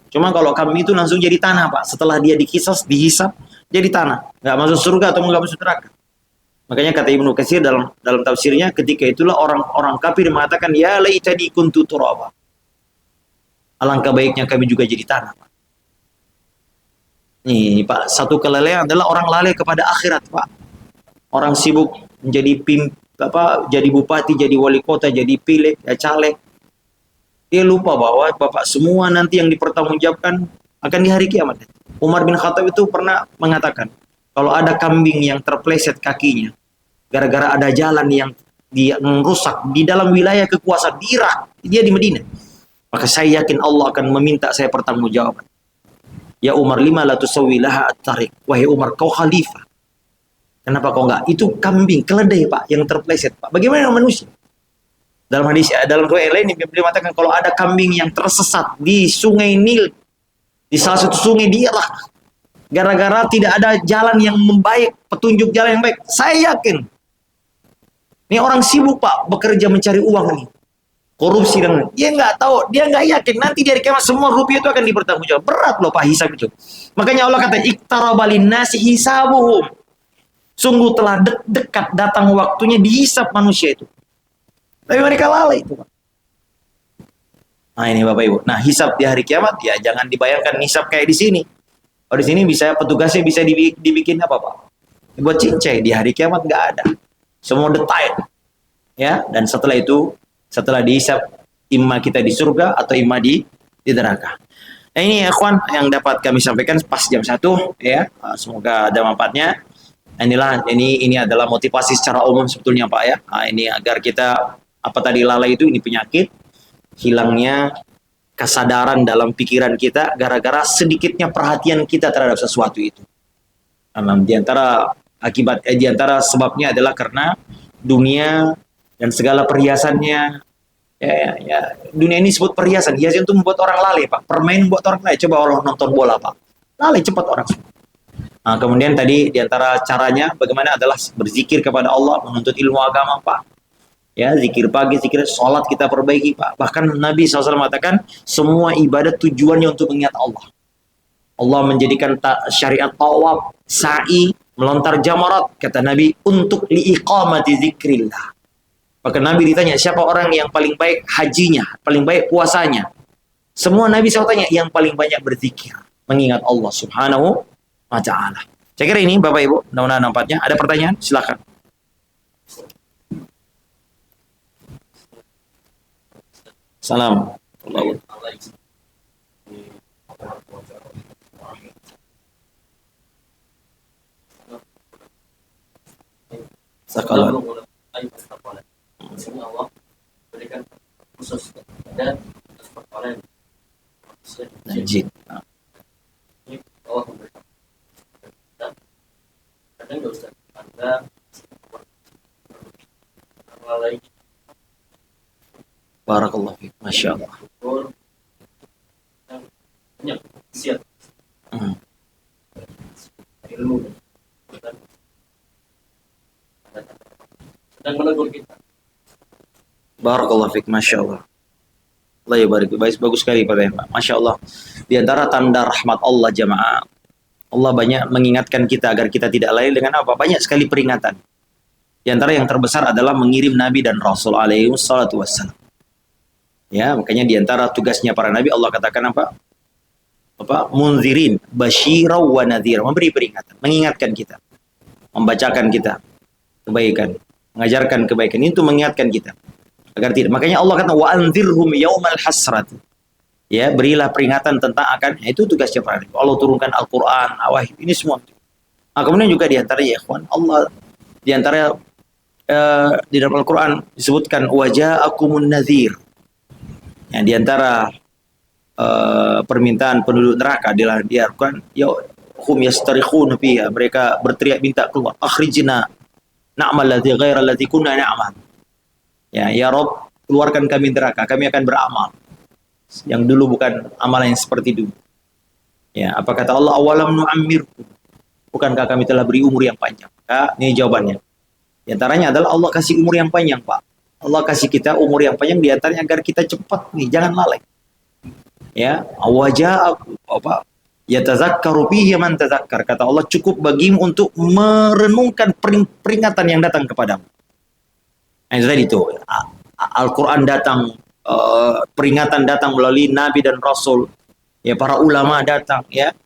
Cuma kalau kambing itu langsung jadi tanah Pak, setelah dia dikisas, dihisap, jadi tanah. Nggak masuk surga atau nggak masuk neraka. Makanya kata Ibnu Katsir dalam tafsirnya, ketika itulah orang kafir mengatakan, ya laitani kuntu turaba. Alangkah baiknya kami juga jadi tanah. Pak. Nih Pak, satu kelalaian adalah orang lalai kepada akhirat Pak. Orang sibuk menjadi jadi bupati, jadi wali kota, jadi pilek, ya caleg. Dia lupa bahwa Bapak semua nanti yang dipertanggungjawabkan akan di hari kiamat. Umar bin Khattab itu pernah mengatakan, kalau ada kambing yang terpleset kakinya, gara-gara ada jalan yang rusak di dalam wilayah kekuasaan di Irak, dia di Madinah, maka saya yakin Allah akan meminta saya pertanggungjawaban. Ya Umar, lima la tusawwi laha at-tariq. Wahai Umar, kau khalifah. Kenapa kau enggak? Itu kambing, keledai Pak, yang terpleset Pak. Bagaimana dengan manusia? Dalam hadis, dalam riwayat lain, beliau mengatakan kalau ada kambing yang tersesat di sungai Nil, di salah satu sungai di Irak, gara-gara tidak ada jalan yang membaik, petunjuk jalan yang baik, saya yakin ini orang sibuk Pak bekerja mencari uang nih, korupsi dan dia nggak tahu, dia nggak yakin nanti dari kiamat semua rupiah itu akan dipertanggungjawab. Berat loh Pak hisab itu. Makanya Allah kata iqtaraba linnasi hisabuhum, sungguh telah dekat datang waktunya dihisab manusia itu. Tapi mereka lalai itu Pak. Nah ini Bapak Ibu, nah hisab di hari kiamat ya jangan dibayangkan hisab kayak di sini. Oh di sini bisa petugasnya bisa dibikin apa Pak? Dibuat cincai. Di hari kiamat nggak ada. Semua detail. Ya, dan setelah itu, setelah dihisab, imma kita di surga atau imma di neraka. Nah ini ya kawan yang dapat kami sampaikan pas jam 1 ya. Semoga ada manfaatnya. Ini adalah motivasi secara umum sebetulnya Pak ya. Nah, ini agar kita lalai itu ini penyakit, hilangnya kesadaran dalam pikiran kita gara-gara sedikitnya perhatian kita terhadap sesuatu itu. Di antara sebabnya adalah karena dunia dan segala perhiasannya. Ya, dunia ini disebut perhiasan. Hiasan itu membuat orang lalai, Pak. Permain membuat orang lalai. Coba orang nonton bola, Pak. Lalai cepat orang. Nah, kemudian tadi di antara caranya bagaimana adalah berzikir kepada Allah, menuntut ilmu agama, Pak. Ya, zikir pagi, zikir sholat kita perbaiki Pak. Bahkan Nabi SAW mengatakan semua ibadah tujuannya untuk mengingat Allah. Allah menjadikan syariat tawaf, sa'i, melontar jamarat, kata Nabi, untuk liiqamati zikrillah. Maka Nabi ditanya, siapa orang yang paling baik hajinya, paling baik puasanya? Semua Nabi SAW tanya, yang paling banyak berzikir, mengingat Allah Subhanahu wa ta'ala. Saya kira ini Bapak Ibu, mudah-mudahan nampaknya. Ada pertanyaan? Silakan. Salam. Allah. Sakalan. Allah berikan khusus dan persoalan Najib. ini Allah memberikan kadang nggak usah Anda melalui Barakallahu fiik. Masya Allah. syukur banyak siap ilmu dan menegur kita. Barakallahu fiik. Masya Allah. Allah ya barik. Bagus sekali Pak. Masya Allah. Di antara tanda rahmat Allah jamaah, Allah banyak mengingatkan kita agar kita tidak lalai dengan apa? Banyak sekali peringatan. Di antara yang terbesar adalah mengirim Nabi dan Rasul alaihi wassalatu wassalam. Ya, makanya di antara tugasnya para Nabi Allah katakan apa? Munzirin, basyira wa nadhira, memberi peringatan, mengingatkan kita, membacakan kita kebaikan, mengajarkan kebaikan, itu mengingatkan kita agar tidak. Makanya Allah kata wa anzirhum yaumal hasrat. Ya, berilah peringatan tentang akan, itu tugasnya para Nabi. Allah turunkan Al-Qur'an, wahyu, ini semua. Nah, kemudian juga di antara ya ikhwan, Allah di antara di dalam Al-Qur'an disebutkan waja'akumun nadhir. Yang di antara permintaan penduduk neraka adalah diarahkan ya hum yastarikhuna fiha, mereka berteriak minta keluar, akhrijna na'mal ladzi ghaira ladzi kunna na'mal. Ya Rob, keluarkan kami neraka, kami akan beramal yang dulu bukan amalan yang seperti dulu. Ya, apa kata Allah, awalam nu'ammirkum, bukankah kami telah beri umur yang panjang? Ini jawabannya. Di antaranya adalah Allah kasih umur yang panjang, Pak. Allah kasih kita umur yang panjang di antaranya agar kita cepat nih, jangan lalai. Ya, wajah apa? Yatazakkaru fihi man tazakkar. Kata Allah, cukup bagimu untuk merenungkan peringatan yang datang kepadamu. Nah, itu tadi itu. Al-Qur'an datang, peringatan datang melalui nabi dan rasul. Ya, para ulama datang, ya.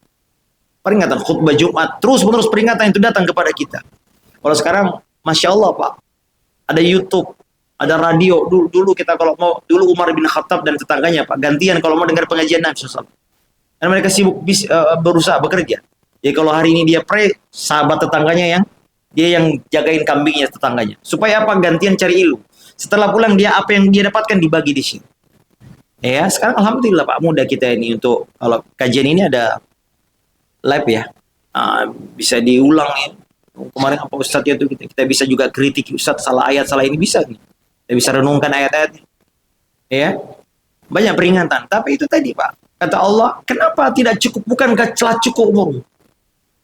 Peringatan khutbah Jumat, terus-menerus peringatan itu datang kepada kita. Kalau sekarang Masya Allah Pak, ada YouTube, ada radio. Dulu kita kalau mau, dulu Umar bin Khattab dan tetangganya Pak, gantian kalau mau dengar pengajian Nabi SAW. Karena mereka sibuk berusaha bekerja. Jadi kalau hari ini dia pray, sahabat tetangganya dia yang jagain kambingnya tetangganya. Supaya apa? Gantian cari ilmu. Setelah pulang dia apa yang dia dapatkan dibagi di sini. Ya, sekarang alhamdulillah Pak, mudah kita ini untuk kalau kajian ini ada live ya. Bisa diulang ya. Kemarin apa Ustadz itu kita bisa juga kritik Ustadz salah ayat salah ini bisa nih. Kita bisa renungkan ayat-ayat. Ya. Banyak peringatan, tapi itu tadi Pak. Kata Allah, kenapa tidak cukup? Bukankah telah cukup umurmu?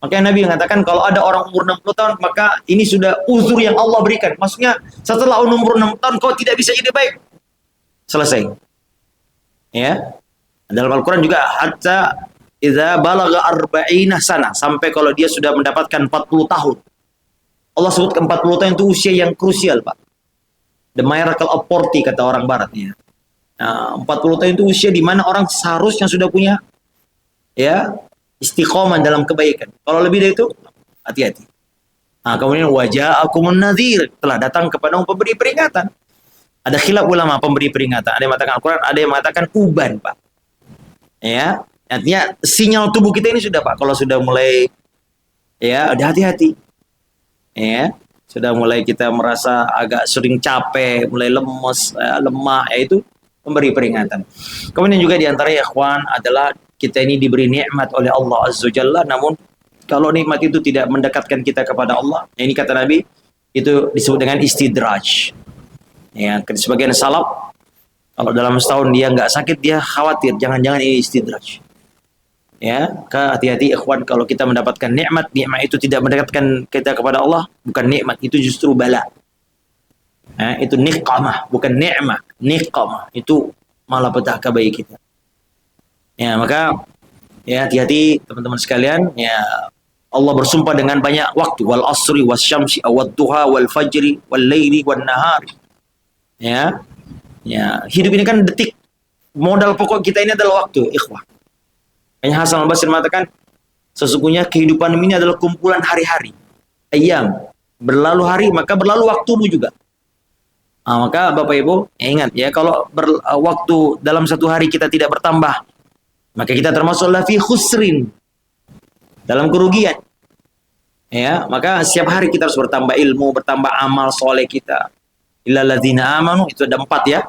Makanya Nabi mengatakan kalau ada orang umur 60 tahun, maka ini sudah uzur yang Allah berikan. Maksudnya setelah umur 60 tahun kau tidak bisa jadi baik. Selesai. Ya. Dalam Al-Quran juga hatta idza balagha arba'ina sana, sampai kalau dia sudah mendapatkan 40 tahun. Allah sebutkan 40 tahun itu usia yang krusial, Pak. The miracle of 40 kata orang barat ya. Nah, 40 tahun itu usia di mana orang seharusnya sudah punya ya istiqomah dalam kebaikan. Kalau lebih dari itu, hati-hati. Nah, kemudian waja'akumun nadhir, telah datang kepada pemberi peringatan. Ada khilaf ulama pemberi peringatan. Ada yang mengatakan Al-Quran, ada yang mengatakan uban, Pak. Ya, artinya sinyal tubuh kita ini sudah Pak, kalau sudah mulai ya ada hati-hati. Ya, sudah mulai kita merasa agak sering capek, mulai lemes, lemah, ya itu memberi peringatan. Kemudian juga diantara ya ikhwan adalah kita ini diberi nikmat oleh Allah Azza Jalla, namun kalau nikmat itu tidak mendekatkan kita kepada Allah, ini kata Nabi itu disebut dengan istidraj. Ya, sebagian salaf kalau dalam setahun dia nggak sakit dia khawatir jangan-jangan ini istidraj. Ya, hati-hati ikhwan kalau kita mendapatkan nikmat itu tidak mendekatkan kita kepada Allah, bukan nikmat, itu justru bala. Itu niqamah, bukan ni'mah. Niqamah itu malah petaka bagi kita. Ya, maka ya hati-hati teman-teman sekalian. Ya, Allah bersumpah dengan banyak waktu, wal asri wasyamsi wad duha wal fajri wal laili wan nahari. Ya. Ya, hidup ini kan detik. Modal pokok kita ini adalah waktu, ikhwah. Hanya Hasan al-Basri mengatakan, sesungguhnya kehidupan ini adalah kumpulan hari-hari. Ayam, berlalu hari, maka berlalu waktumu juga. Maka Bapak Ibu ingat ya, kalau waktu dalam satu hari kita tidak bertambah, maka kita termasuk lafi khusrin, dalam kerugian. Ya, maka setiap hari kita harus bertambah ilmu, bertambah amal soleh kita. Illal ladzina amanu, itu ada 4 ya.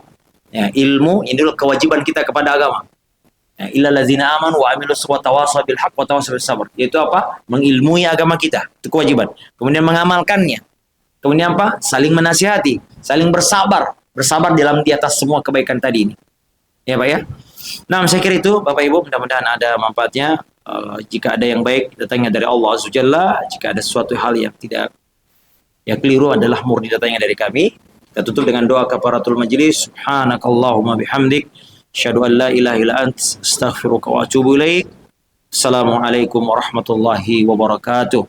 Ya, ilmu ini adalah kewajiban kita kepada agama. Ya, illal ladzina amanu wa amilus wa tawasaw bil haqq wa tawasaw bis sabr. Yaitu apa? Mengilmui agama kita, itu kewajiban. Kemudian mengamalkannya. Kemudian apa? Saling menasihati, saling bersabar, bersabar di atas semua kebaikan tadi ini. Ya Pak ya. Nah, saya kira itu Bapak Ibu, mudah-mudahan ada manfaatnya. Jika ada yang baik datangnya dari Allah Azza Jalla, jika ada sesuatu hal yang tidak yang keliru adalah murni datangnya dari kami. Kita tutup dengan doa kafaratul majlis. Subhanakallahumma bihamdik, asyhadu an la ilaha illa ant, astaghfiruka wa atubu ilaik. Assalamualaikum warahmatullahi wabarakatuh.